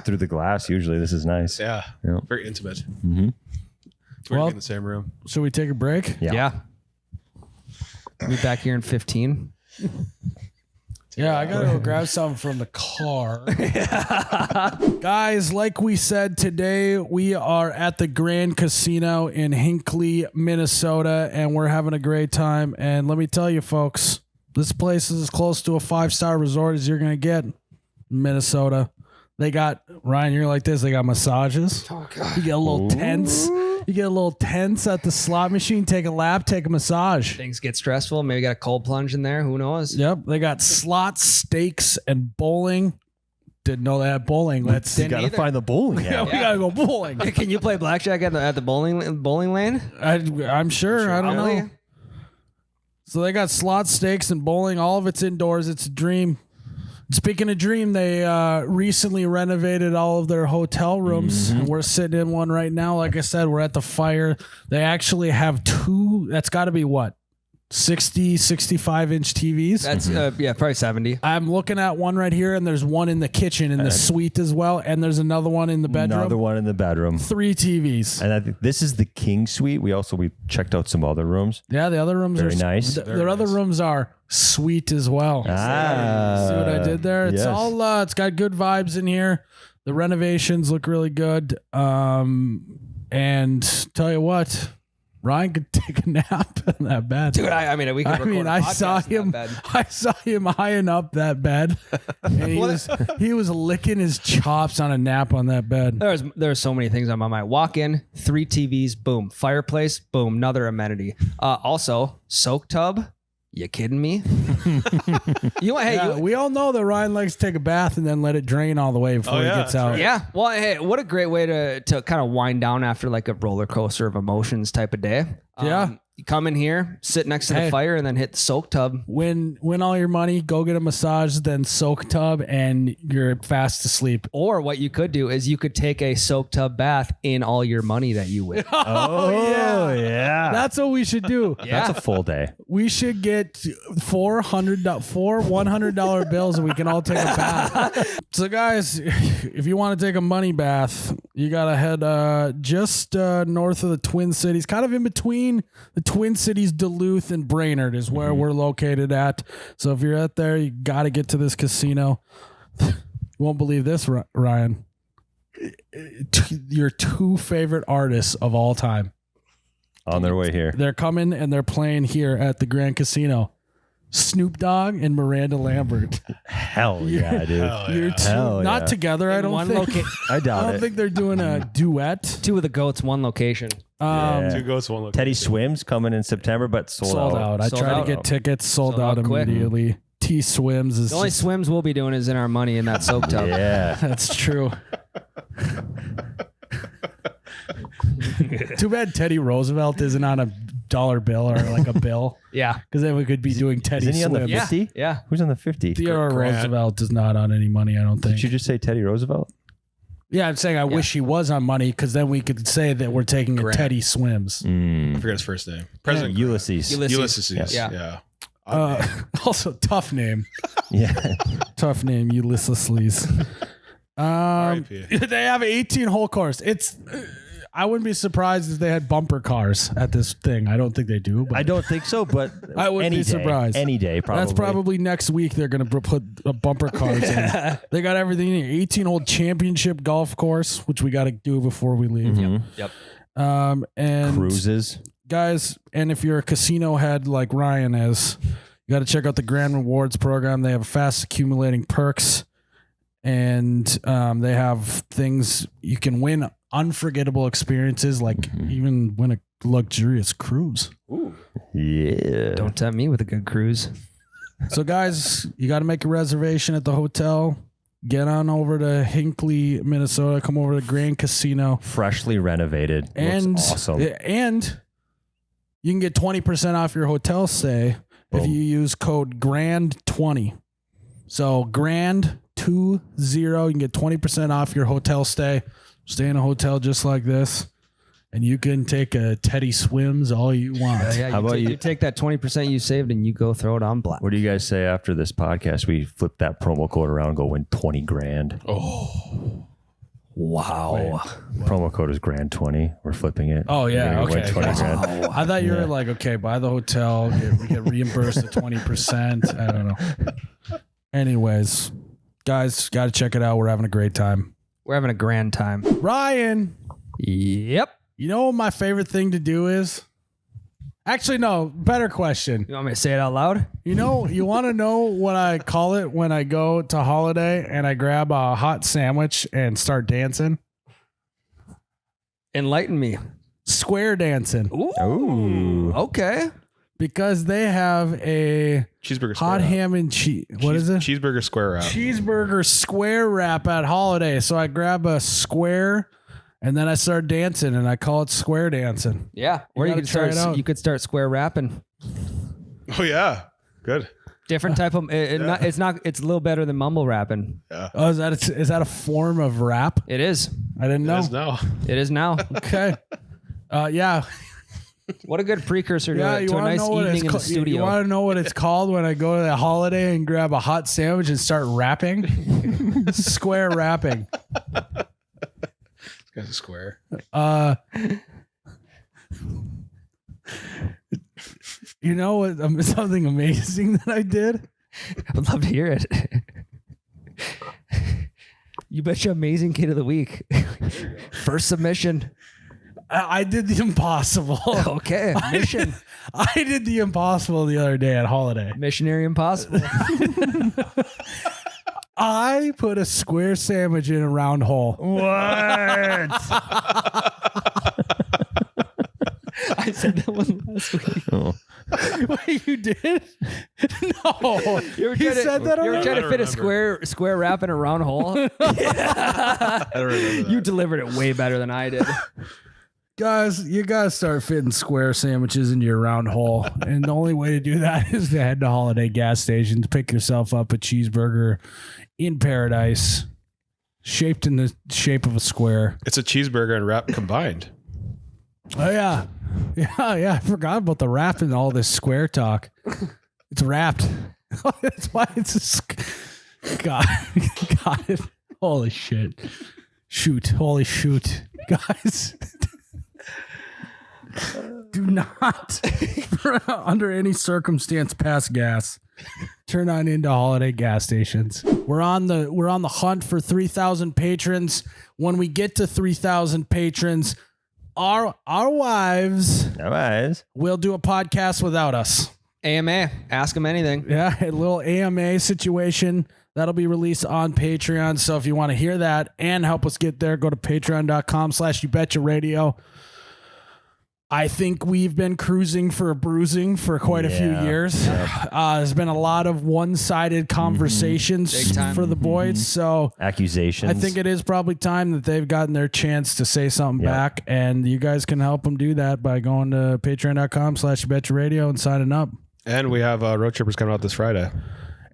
Through the glass, usually. This is nice. Yeah. Yeah. Very intimate. Mm-hmm. It's weird Well- to be in the same room. Should we take a break? Yeah. Be back here in 15. Yeah, I gotta go grab something from the car. Guys, like we said, today we are at the Grand Casino in Hinckley, Minnesota, and we're having a great time. And let me tell you, folks, this place is as close to a 5-star resort as you're gonna get in Minnesota. They got, Ryan, you're like this, they got massages. Oh, God. You get a little tense. You get a little tense at the slot machine, take a lap, take a massage. Things get stressful. Maybe got a cold plunge in there. Who knows? Yep, they got slots, steaks, and bowling. Didn't know they had bowling. Let's You got to either. find the bowling yeah, alley. we gotta go bowling. Can you play blackjack at the bowling lane? I'm sure. I don't Really? know. So they got slots, steaks, and bowling. All of it's indoors. It's a dream. Speaking of dream, they recently renovated all of their hotel rooms. We're sitting in one right now. Like I said, we're at the fire. They actually have two. That's got to be what? 60, 65-inch TVs. That's probably 70. I'm looking at one right here, and there's one in the kitchen in the suite as well, and there's another one in the bedroom. Another one in the bedroom. 3 TVs. And I think this is the king suite. We checked out some other rooms. Yeah, the other rooms Very are nice. Their other rooms are sweet as well. See what I did there? It's yes. all it's got good vibes in here. The renovations look really good. And tell you what, Ryan could take a nap in that bed. Dude, we could record a I podcast saw in him. that bed. I saw him eyeing up that bed, and he was licking his chops on a nap on that bed. There's so many things on my mind. Walk in, 3 TVs, boom. Fireplace, boom. Another amenity. Also, soak tub. You kidding me? We all know that Ryan likes to take a bath and then let it drain all the way before he gets out. Yeah. Well, hey, what a great way to kind of wind down after like a roller coaster of emotions type of day. Yeah. You come in here, sit next to Hey. the fire, and then hit the soak tub. Win all your money, go get a massage, then soak tub, and you're fast asleep. Or what you could do is you could take a soak tub bath in all your money that you win. Oh, yeah. That's what we should do. Yeah. That's a full day. We should get four $100 bills, and we can all take a bath. So, guys, if you want to take a money bath, you gotta head just north of the Twin Cities, kind of in between the Twin Cities, Duluth, and Brainerd is where we're located at. So, if you're out there, you gotta get to this casino. You won't believe this, Ryan. Your 2 favorite artists of all time. On their way here. They're coming and they're playing here at the Grand Casino. Snoop Dogg and Miranda Lambert. Hell yeah, dude. You're Hell not yeah. together, I In don't one think. location. I I doubt don't it. think they're doing a duet. 2 of the goats, 1 location. Yeah. 2 goes, 1 location. Teddy Swims coming in September, but sold out. I Sold tried out. to get tickets, sold Sold out out quick. immediately. T Swims is The only just- swims we'll be doing is in our money in that soak tub. Yeah. that's true. Too bad Teddy Roosevelt isn't on a dollar bill or like a bill. Yeah. Because then we could be doing Teddy Isn't he on the Swims. 50? Yeah. Who's on the 50? Theodore Roosevelt is not on any money, I don't think. Did you just say Teddy Roosevelt? Yeah, I'm saying I wish he was on money because then we could say that we're taking a Teddy Swims. I forget his first name. President Ulysses. Ulysses. Yeah. Also, tough name. Yeah. Tough name, Ulysses. R.I.P. They have an 18-hole course. It's. I wouldn't be surprised if they had bumper cars at this thing. I don't think they do. But I don't think so, but I wouldn't any be surprised. Any day, probably. That's probably next week. They're going to put bumper cars in. They got everything in here. 18-hole championship golf course, which we got to do before we leave. Yep. And cruises. Guys, and if you're a casino head like Ryan is, you got to check out the Grand Rewards program. They have fast accumulating perks, and they have things you can win, unforgettable experiences, like even win a luxurious cruise. Ooh. Yeah. Don't tempt me with a good cruise. So, guys, you got to make a reservation at the hotel. Get on over to Hinckley, Minnesota. Come over to Grand Casino. Freshly renovated. And Looks awesome. And you can get 20% off your hotel stay if you use code GRAND20. So GRAND20, you can get 20% off your hotel stay. Stay in a hotel just like this, and you can take a Teddy Swims all you want. Yeah, How about you take that 20% you saved and you go throw it on black. What do you guys say after this podcast? We flip that promo code around and go win 20 grand. Oh. Wow. Promo code is grand20. We're flipping it. Oh, yeah. We're gonna Okay. win 20 grand. I thought you were like, okay, buy the hotel, get reimbursed the 20%. I don't know. Anyways, guys, got to check it out. We're having a great time. We're having a grand time. Ryan, Yep. you know what my favorite thing to do is? Actually, no, better question. You want me to say it out loud? You know, you want to know what I call it when I go to Holiday and I grab a hot sandwich and start dancing? Enlighten me. Square dancing. Ooh. Okay. Because they have a Cheeseburger hot square wrap. ham and cheese. What is it? Cheeseburger square wrap. Cheeseburger square wrap at Holiday. So I grab a square and then I start dancing and I call it square dancing. Yeah. Or you gotta could try start. it out. You could start square rapping. Oh yeah, good. Different type of. It's not. It's a little better than mumble rapping. Oh, is that a form of rap? It is. I didn't know. No. It is now. Okay. Yeah. What a good precursor to, Yeah, you to a want to nice know what evening in the it's You studio. want to know what it's called when I go to the Holiday and grab a hot sandwich and start rapping? Square rapping. This guy's a square. You know what? Something amazing that I did. I would love to hear it. You betcha amazing kid of the week. First submission. I did the impossible. Okay. Mission. I did the impossible the other day at Holiday. Missionary Impossible. I put a square sandwich in a round hole. What? I said that one last week. Oh. Wait, you did? No. You He said that You ever already? tried I to fit a don't square wrap in a round hole? I don't remember that. You delivered it way better than I did. Guys, you gotta start fitting square sandwiches into your round hole. And the only way to do that is to head to Holiday gas station to pick yourself up a cheeseburger in paradise, shaped in the shape of a square. It's a cheeseburger and wrap combined. Oh yeah. Yeah. I forgot about the wrap and all this square talk. It's wrapped. That's why it's a God. Holy shit. Holy shoot. Guys. Do not, under any circumstance, pass gas. Turn on into Holiday gas stations. We're on the hunt for 3,000 patrons. When we get to 3,000 patrons, our wives will do a podcast without us. AMA. Ask them anything. Yeah, a little AMA situation that'll be released on Patreon. So if you want to hear that and help us get there, go to patreon.com/YouBetchaRadio. I think we've been cruising for a bruising for quite a few years. There's been a lot of one-sided conversations for the boys. So accusations. I think it is probably time that they've gotten their chance to say something back, and you guys can help them do that by going to patreon.com/betchradio and signing up. And we have Road Trippers coming out this Friday.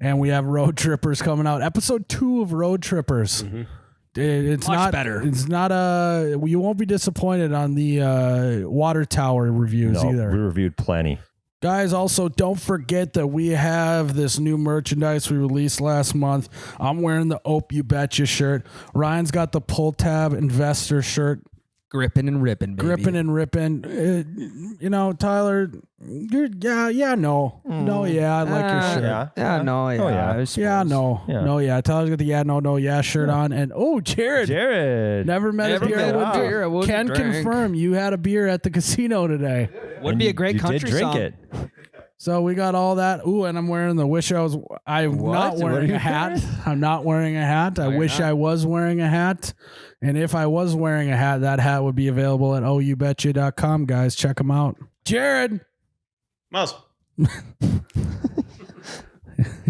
And we have Road Trippers coming out. Episode 2 of Road Trippers. It's Much not better. It's not you won't be disappointed on the water tower reviews either. We reviewed plenty. Guys, also don't forget that we have this new merchandise we released last month. I'm wearing the Ope You Betcha shirt. Ryan's got the Pull Tab Investor shirt. Gripping and ripping, baby. Gripping and ripping. Tyler, I like your shirt. Tyler's got the shirt on. And Jared. Never met a beer. Can confirm you had a beer at the casino today. Would be a great country song. It. So we got all that. Ooh, and I'm wearing the wish I was. I'm not wearing a hat. I'm not wearing a hat. I wish I was wearing a hat. And if I was wearing a hat, that hat would be available at oubetcha.com, guys. Check them out. Jared. Myles. You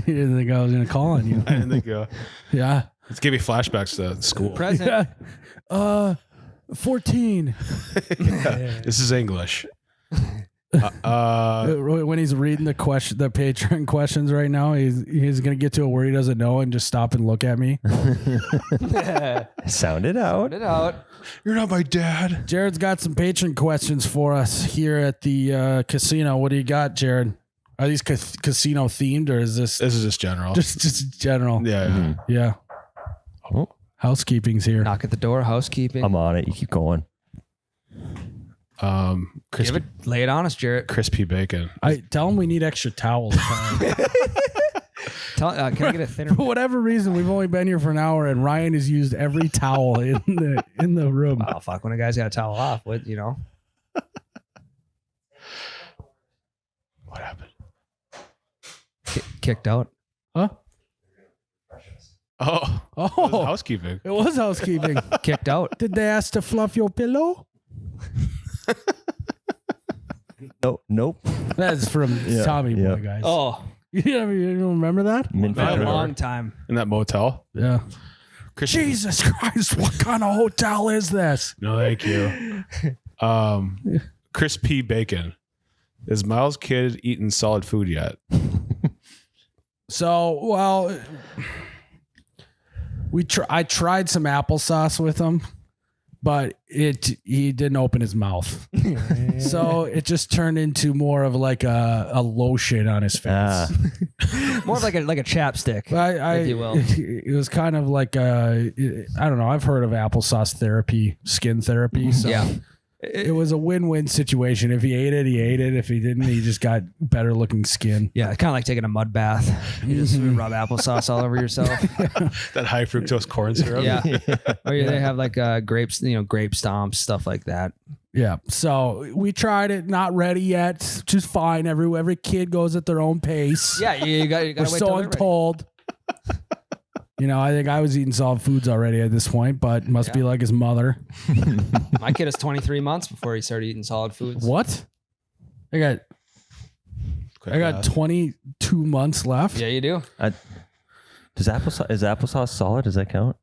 didn't think I was going to call on you. I didn't think you. Yeah. It's giving me flashbacks to school. Present. Yeah. 14. This is English. When he's reading the Patreon questions right now, he's gonna get to a word he doesn't know and just stop and look at me. Sound it out. You're not my dad. Jared's got some patron questions for us here at the casino. What do you got, Jared? Are these casino themed, or is this? This is just general. Just general. Yeah. Yeah. Oh. Housekeeping's here. Knock at the door. Housekeeping. I'm on it. You keep going. Lay it on us, Jarrett. Crispy bacon. Tell him we need extra towels. Can I get a thinner? For whatever reason, we've only been here for an hour, and Ryan has used every towel in the room. Oh fuck! When a guy's got a towel off, what? What happened? Kicked out. Huh? Oh, it was housekeeping. It was housekeeping. Kicked out. Did they ask to fluff your pillow? Nope. That's from Tommy Boy, guys. Oh, you don't remember that? a long time. In that motel. Yeah. Jesus Christ! What kind of hotel is this? No, thank you. Crispy bacon. Is Myles' kid eating solid food yet? So, I tried some applesauce with him, but he didn't open his mouth. So it just turned into more of like a lotion on his face. More of like a chapstick, if you will. It was kind of like I don't know. I've heard of applesauce therapy, skin therapy. So Yeah. It was a win-win situation. If he ate it, he ate it. If he didn't, he just got better looking skin. Yeah, it's kind of like taking a mud bath. You just rub applesauce all over yourself. That high fructose corn syrup. Yeah. Or they have like grapes, grape stomps, stuff like that. Yeah. So we tried it. Not ready yet. Just fine. Every kid goes at their own pace. Yeah, you got to We're wait so till they're ready. untold. I think I was eating solid foods already at this point, but must be like his mother. My kid is 23 months before he started eating solid foods. What? I got 22 months left. Yeah, you do. Is applesauce solid? Does that count?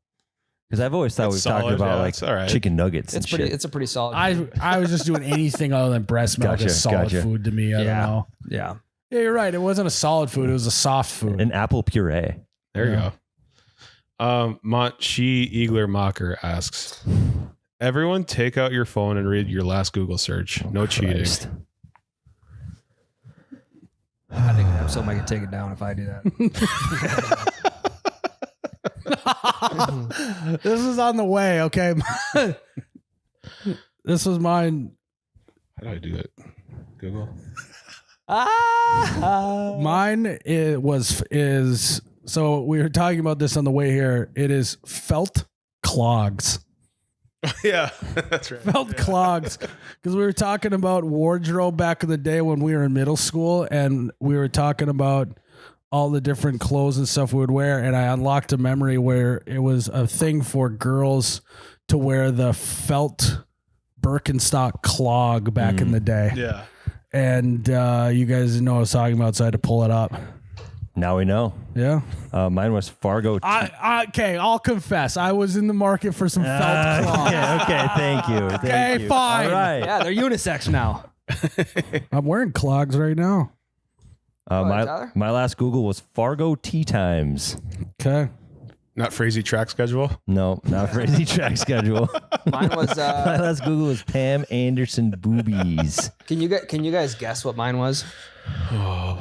Because I've always thought It's we've talked solid, about yeah, like it's all right. chicken nuggets. It's a pretty solid. I was just doing anything other than breast milk as solid food to me. I don't know. Yeah. Yeah, you're right. It wasn't a solid food. It was a soft food. An apple puree. There you go. She Eagler Mocker asks, everyone take out your phone and read your last Google search. No cheating. I think that episode might take it down if I do that. This is on the way, okay? This was mine. How do I do it? Google. Mine is so we were talking about this on the way here. It is felt clogs. Yeah, that's right. Felt clogs. Because we were talking about wardrobe back in the day when we were in middle school, and we were talking about all the different clothes and stuff we would wear, and I unlocked a memory where it was a thing for girls to wear the felt Birkenstock clog back in the day. Yeah. And you guys know what I was talking about, so I had to pull it up. Now we know. Yeah. Mine was Fargo. Okay, I'll confess. I was in the market for some felt clogs. Okay, thank you. Okay, fine. All right. Yeah, they're unisex now. I'm wearing clogs right now. My last Google was Fargo Tea Times. Okay. Not Frazee track schedule. No, not Crazy Track Schedule. Mine was. My last Google was Pam Anderson Boobies. Can you guys guess what mine was? Oh.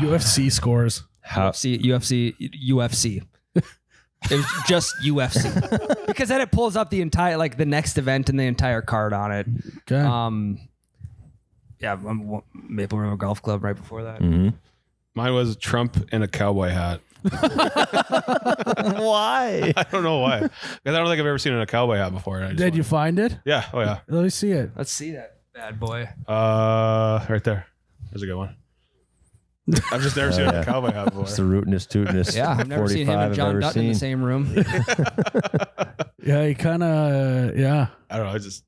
UFC scores. UFC. It was just UFC because then it pulls up the entire the next event and the entire card on it. Okay. Maple River Golf Club right before that. Mm-hmm. Mine was Trump in a cowboy hat. Why? I don't know why. Because I don't think I've ever seen a cowboy hat before. Did you find it? Yeah. Oh yeah. Let me see it. Let's see that bad boy. Right there. There's a good one. I've just never seen a cowboy hat before. It's the rootinest, tootinest. Yeah, I've never seen him and John Dutton in the same room. Yeah, he kind of, yeah. I don't know. I just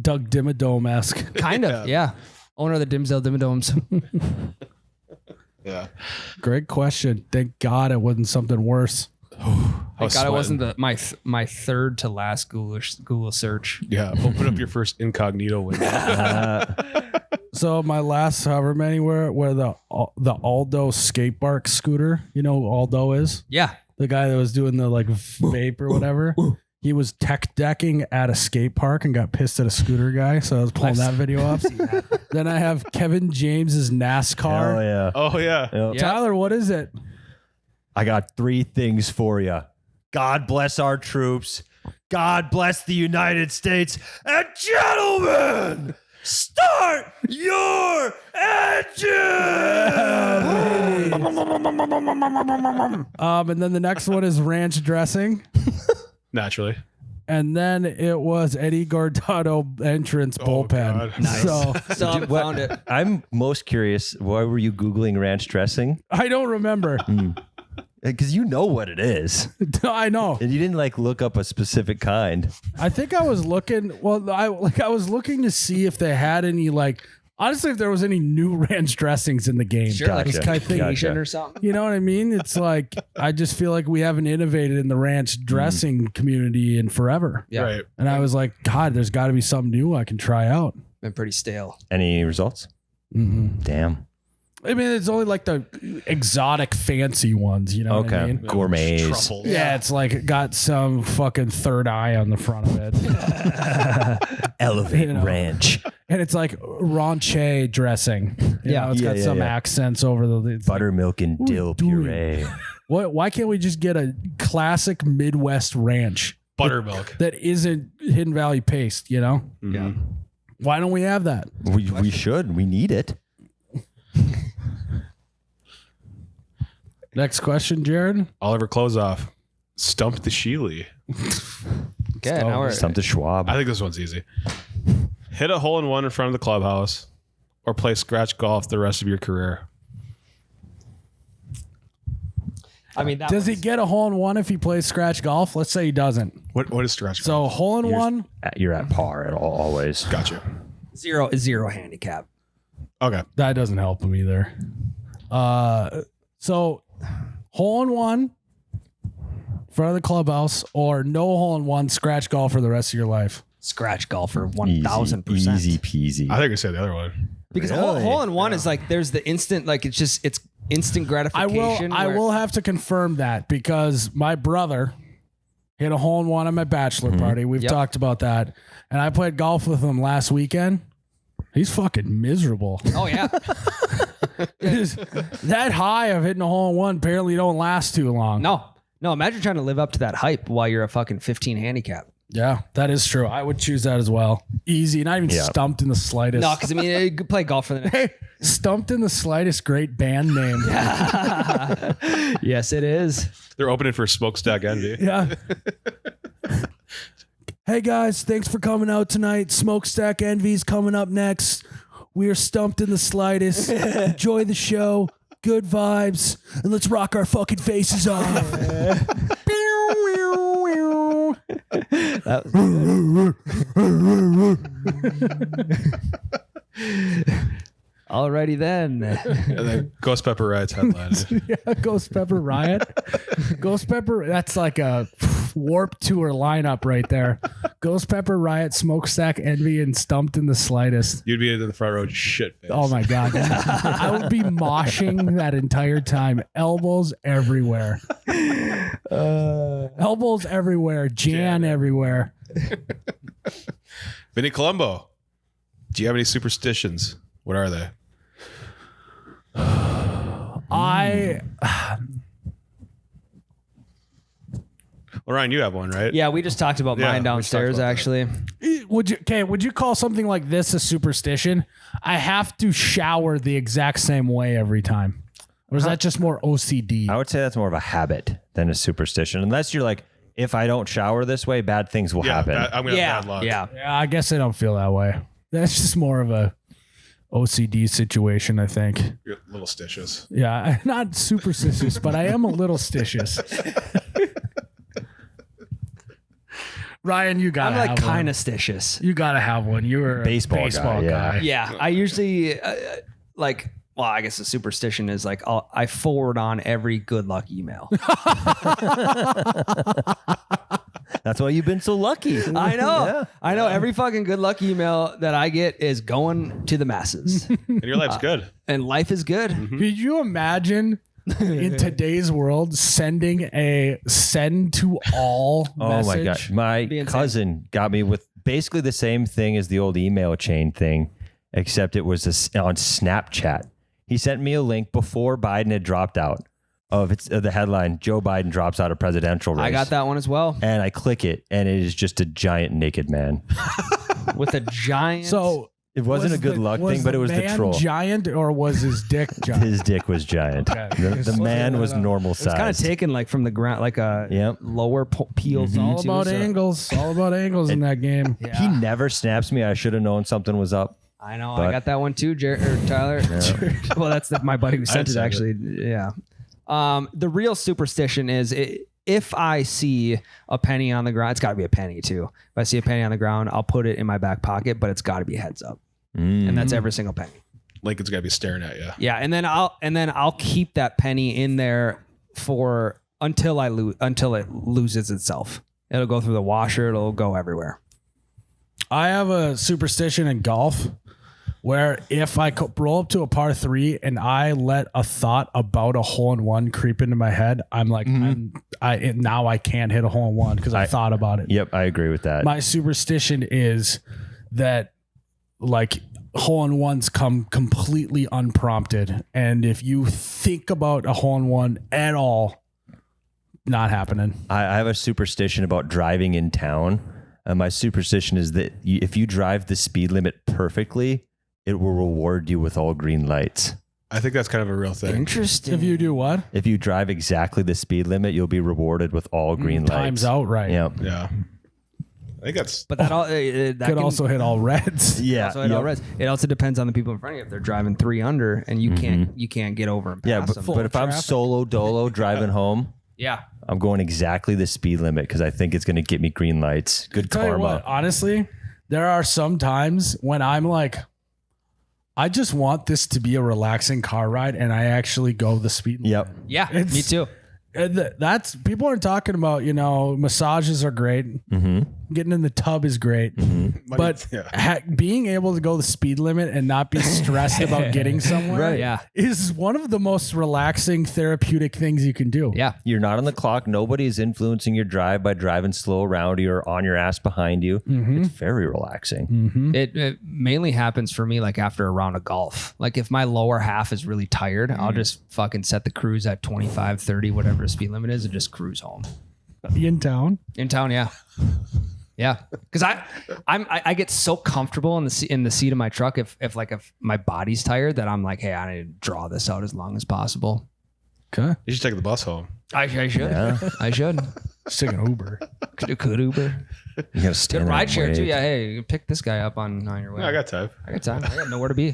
Doug Dimmadome-esque. Kind of, yeah. Owner of the Dimsdale Dimmadomes. yeah. Great question. Thank God it wasn't something worse. Thank God it wasn't my third to last Google search. Yeah. Open up your first incognito window. So my last however many were the Aldo skate park scooter. You know who Aldo is? Yeah. The guy that was doing the vape or whatever. He was tech decking at a skate park and got pissed at a scooter guy. So I was pulling that video up. Then I have Kevin James's NASCAR. Oh yeah. Oh yeah. Yep. Tyler, what is it? I got 3 things for you. God bless our troops. God bless the United States. And gentlemen, start your engine. And then the next one is ranch dressing. Naturally. And then it was Eddie Gordado entrance bullpen. God. Nice. So Still haven't found it. I'm most curious. Why were you Googling ranch dressing? I don't remember. Because you know what it is. I know. And you didn't look up a specific kind. I think I was looking. Well, I was looking to see if they had any honestly, if there was any new ranch dressings in the game. Sure, like Gotcha. a Skyfication Gotcha. or something. You know what I mean? It's I just feel like we haven't innovated in the ranch dressing community in forever. Yeah. Right. And I was like, God, there's got to be something new I can try out. Been pretty stale. Any results? Damn. I mean, it's only the exotic, fancy ones. You know what I mean? Gourmets. Truffles. Yeah, it's it got some fucking third eye on the front of it. Elevate You know. ranch. And it's ranche dressing. You know, it's got Yeah, some yeah. accents over the Buttermilk and dill doing? puree. Why can't we just get a classic Midwest ranch Buttermilk. that isn't Hidden Valley paste, you know? Yeah. Why don't we have that? We should. We need it. Next question, Jared. Oliver Closeoff. Stump the Sheely. Okay, now we're Stump the Schwab. I think this one's easy. Hit a hole in one in front of the clubhouse or play scratch golf the rest of your career. I mean, Does he get a hole in one if he plays scratch golf? Let's say he doesn't. What is scratch So golf? hole in one. You're at par at always. Gotcha. zero handicap. Okay. That doesn't help him either. So hole in one in front of the clubhouse or no hole in one scratch golf for the rest of your life. Scratch golfer, Easy 1000%. Easy peasy. I think I said the other one. Because Really? hole in one is there's the instant, it's instant I gratification. will have to confirm that because my brother hit a hole in one at my bachelor party. We've Yep. talked about that. And I played golf with him last weekend. He's fucking miserable. Oh yeah. That high of hitting a hole in one apparently don't last too long. No. Imagine trying to live up to that hype while you're a fucking 15 handicap. Yeah, that is true. I would choose that as well. Easy, not even stumped in the slightest. No, because I mean, you could play golf for the next. Hey, stumped in the slightest, great band name. Yes, it is. They're opening for Smokestack Envy. Yeah. Hey guys, thanks for coming out tonight. Smokestack Envy's coming up next. We are stumped in the slightest. Enjoy the show. Good vibes. And let's rock our fucking faces off. That's That was good. Alrighty then. And then Ghost Pepper Riot's headline. Yeah, Ghost Pepper Riot. Ghost Pepper, that's like a Warp Tour lineup right there. Ghost Pepper Riot, Smokestack Envy, and Stumped in the Slightest. You'd be in the front row, just shit face. Oh my God. I would be moshing that entire time. Elbows everywhere. Elbows everywhere. Jan everywhere. Vinny Colombo, do you have any superstitions? What are they? Well, Ryan, you have one, right? Yeah, we just talked about Yeah, mine we talked downstairs, about that. actually. Would you call something like this a superstition? I have to shower the exact same way every time. Or is that just more OCD? I would say that's more of a habit than a superstition. Unless you're like, if I don't shower this way, bad things will happen. I'm gonna have bad luck. Yeah. Yeah, I guess I don't feel that way. That's just more of a OCD situation, I think. You're little stitches. Yeah, I'm not superstitious, but I am a little stitious. Ryan, you gotta I'm like have kind one. of stitious. You gotta have one. You were a Baseball guy, guy. Yeah, I usually like. Well, I guess the superstition is like I forward on every good luck email. That's why you've been so lucky. I know. Yeah. I know. Every fucking good luck email that I get is going to the masses, And your life's good. and life is good. Could you imagine in today's world sending a send to all Oh my message? gosh. My Be insane. cousin got me with basically the same thing as the old email chain thing, except it was on Snapchat. He sent me a link before Biden had dropped out of the headline, Joe Biden drops out of presidential race. I got that one as well And I click it, and it is just a giant naked man. with a giant. So It wasn't a good luck thing, but it was the man troll. giant or was his dick giant? His dick was giant. The man was normal it's kind of size. taken like from the ground, like a Yep. lower POV. All to about it, so- angles. All about angles in that game. Yeah. He never snaps me. I should have known something was up. I know. But- I got that one too, Tyler. well, that's my buddy who sent it, sent it. actually. Yeah. The real superstition is if I see a penny on the ground, it's got to be a penny too. If I see a penny on the ground, I'll put it in my back pocket, but it's got to be heads up, and that's every single penny. Lincoln's gotta be staring at you. Yeah, and then I'll keep that penny in there for until it loses itself. It'll go through the washer. It'll go everywhere. I have a superstition in golf where if I roll up to a par 3 and I let a thought about a hole in one creep into my head, I'm like, now I can't hit a hole in one because I thought about it. Yep, I agree with that. My superstition is that like hole in ones come completely unprompted. And if you think about a hole in one at all, not happening. I have a superstition about driving in town. My superstition is that if you drive the speed limit perfectly, it will reward you with all green lights. I think that's kind of a real thing. Interesting. If you do what? If you drive exactly the speed limit, you'll be rewarded with all green lights. Time's out right. Yep. Yeah. I think that's But that all that Could can also hit all reds. Yeah. also hit all reds. It also depends on the people in front of you. If they're driving 3 under and you can't get over and pass Yeah, them. but if I'm traffic. solo dolo driving home, Yeah. I'm going exactly the speed limit because I think it's going to get me green lights. Good Tell you karma. what, honestly, there are some times when I'm like, I just want this to be a relaxing car ride, and I actually go the speed limit. Yep. Yeah. It's- Me too. That's people are talking about, massages are great. Getting in the tub is great. But being able to go the speed limit and not be stressed about getting somewhere Right. Yeah. is one of the most relaxing therapeutic things you can do. Yeah. You're not on the clock. Nobody is influencing your drive by driving slow around you or on your ass behind you. It's very relaxing. It mainly happens for me like after a round of golf. Like if my lower half is really tired, I'll just fucking set the cruise at 25, 30, whatever the speed limit is, and just cruise home. In town. In town, yeah. Yeah. Because I get so comfortable in the seat of my truck if my body's tired that I'm like, hey, I need to draw this out as long as possible. Okay. you should take the bus home. I should. Yeah. I should. Just take an Uber. Could Uber. You got to Good stand there ride and share wait. too. Yeah. Hey, you can pick this guy up on your way. Yeah, I got time. I got time. I got nowhere to be.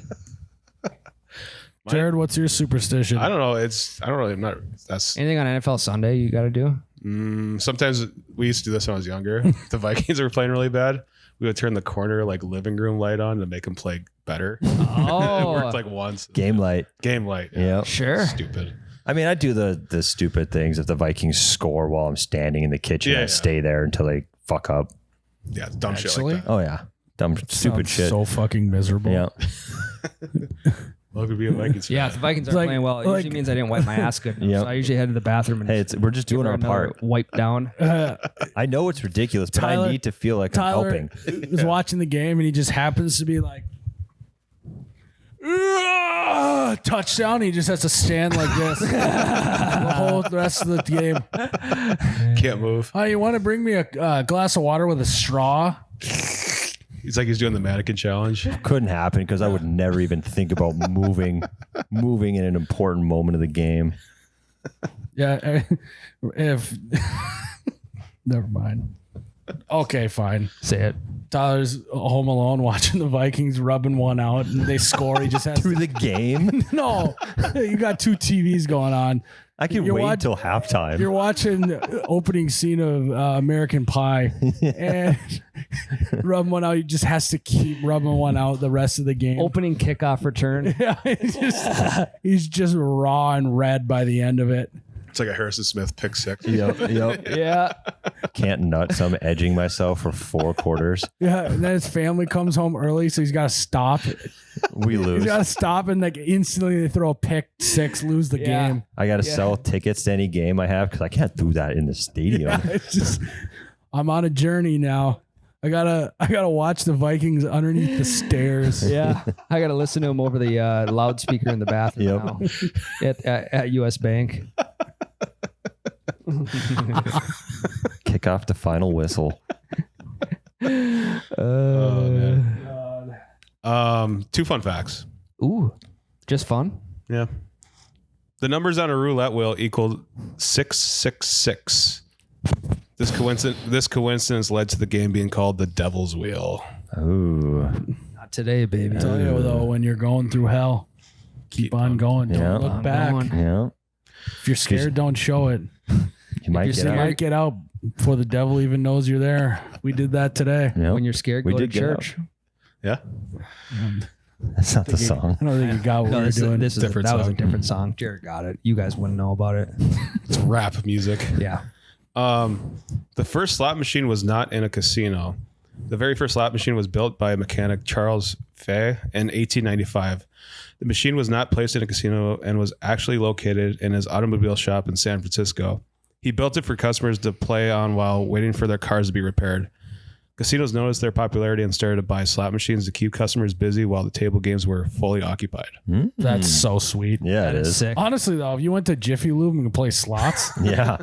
Jared, what's your superstition? I don't know. I'm not. That's Anything on NFL Sunday you got to do? Sometimes we used to do this when I was younger. If the Vikings were playing really bad, we would turn the corner like living room light on to make them play better. Oh, It worked like once. Game light. Game light. Yeah. sure. Stupid. I mean, I do the stupid things. If the Vikings score while I'm standing in the kitchen, I stay there until they fuck up. Yeah, dumb shit Actually? like that. Oh yeah, dumb stupid Sounds shit. So fucking miserable. Yeah. Love to be a Vikings fan. Yeah, if the Vikings It's are like- playing well, it like- usually means I didn't wipe my ass good enough. Yep. So I usually head to the bathroom and Hey, we're just doing give her our another part. wipe down. I know it's ridiculous, but Tyler- I need to feel like Tyler I'm helping. was watching the game and he just happens to be like, touchdown. He just has to stand like this the whole rest of the game. Can't move. Oh, you want to bring me a glass of water with a straw? He's like he's doing the mannequin challenge. Couldn't happen because I would never even think about moving in an important moment of the game. Yeah. If never mind. Okay, fine. Say it. Tyler's home alone watching the Vikings rubbing one out and they score. He just has Through the game, no. You got two TVs going on. I can You're wait watch- till halftime. You're watching the opening scene of American Pie and rubbing one out. He just has to keep rubbing one out the rest of the game. Opening kickoff return. Yeah, he's just raw and red by the end of it. It's like a Harrison Smith pick six. Yep. Yeah. Can't nuts. I'm edging myself for 4 quarters. Yeah, and then his family comes home early, so he's got to stop. We He's lose. got to stop, and like instantly they throw a pick six, lose the Yeah. game. I got to sell tickets to any game I have because I can't do that in the stadium. It's just, I'm on a journey now. I gotta watch the Vikings underneath the stairs. Yeah. I got to listen to him over the loudspeaker in the bathroom Yep. now at US Bank. Kick off the final whistle. Oh man. 2 fun facts. Ooh, just fun. Yeah. The numbers on a roulette wheel equaled 666. This coincidence led to the game being called the Devil's Wheel. Ooh. Not today, baby. I tell you though, when you're going through hell, keep on going. Don't Yeah. look On back. going. Yeah. If you're scared, don't show it. You might you're get You out. might get out before the devil even knows you're there. We did that today. Yep. When you're scared, We go to did get out. church. Yeah. That's not the song. I don't think you got what No, we were this, doing. this is Different that was a song. different song. Jared got it. You guys wouldn't know about it. It's rap music. Yeah. The first slot machine was not in a casino. The very first slot machine was built by mechanic Charles Fay in 1895. The machine was not placed in a casino and was actually located in his automobile shop in San Francisco. He built it for customers to play on while waiting for their cars to be repaired. Casinos noticed their popularity and started to buy slot machines to keep customers busy while the table games were fully occupied. That's so sweet. Yeah, That it is is. sick. Honestly, though, if you went to Jiffy Lube and could play slots, Yeah.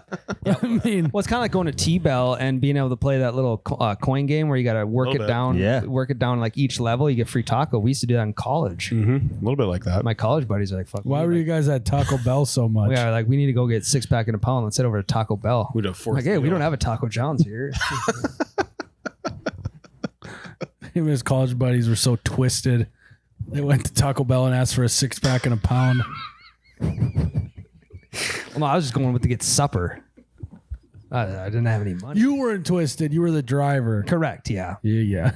I mean, Well, it's kind of like going to T-Bell and being able to play that little coin game where you got to work Little it bit. down. Yeah. Work it down like each level. You get free taco. We used to do that in college. A little bit like that. My college buddies are like, "Fuck." why were you guys at Taco Bell so much? We are like, we need to go get 6-pack and a pound. Let's head over to Taco Bell. We'd have I'm fourth like, hey, we wheel. don't have a Taco John's here. Him and his college buddies were so twisted. They went to Taco Bell and asked for a 6-pack and a pound. Well, no, I was just going with to get supper. I didn't have any money. You weren't twisted. You were the driver. Correct. Yeah. Yeah.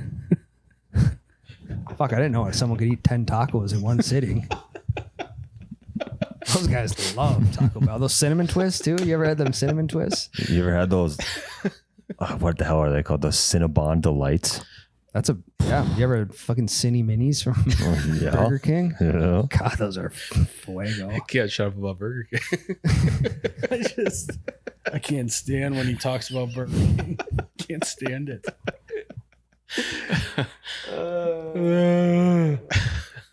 Fuck, I didn't know someone could eat 10 tacos in one sitting. Those guys love Taco Bell. Those cinnamon twists too. You ever had them cinnamon twists? You ever had those? What the hell are they called? Those Cinnabon Delights. That's yeah. You ever had fucking Cinny Minis from Yeah. Burger King? You know? God, those are fuego. Can't shut up about Burger King. I can't stand when he talks about Burger King. Can't stand it.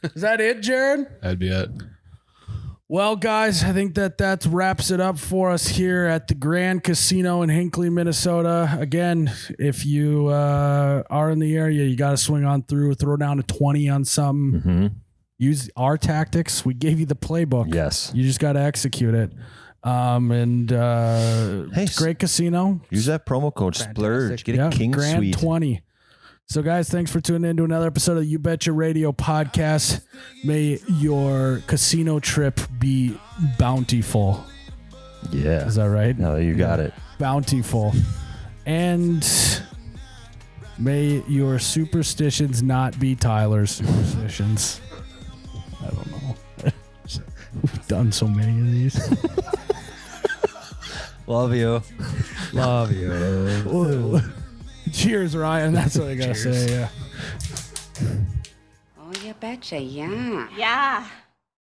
Is that it, Jared? That'd be it. Well, guys, I think that wraps it up for us here at the Grand Casino in Hinckley, Minnesota. Again, if you are in the area, you got to swing on through, throw down a 20 on something. Mm-hmm. Use our tactics. We gave you the playbook. Yes. You just got to execute it. It's a great casino. Use that promo code Splurge. Get a King Grand Suite. 20. So, guys, thanks for tuning in to another episode of the You Betcha Radio podcast. May your casino trip be bountiful. Yeah. Is that right? No, you got it. bountiful. And may your superstitions not be Tyler's superstitions. I don't know. We've done so many of these. Love you. Love you. Cheers, Ryan. That's what I gotta say. Yeah. Oh, you betcha, yeah. Yeah.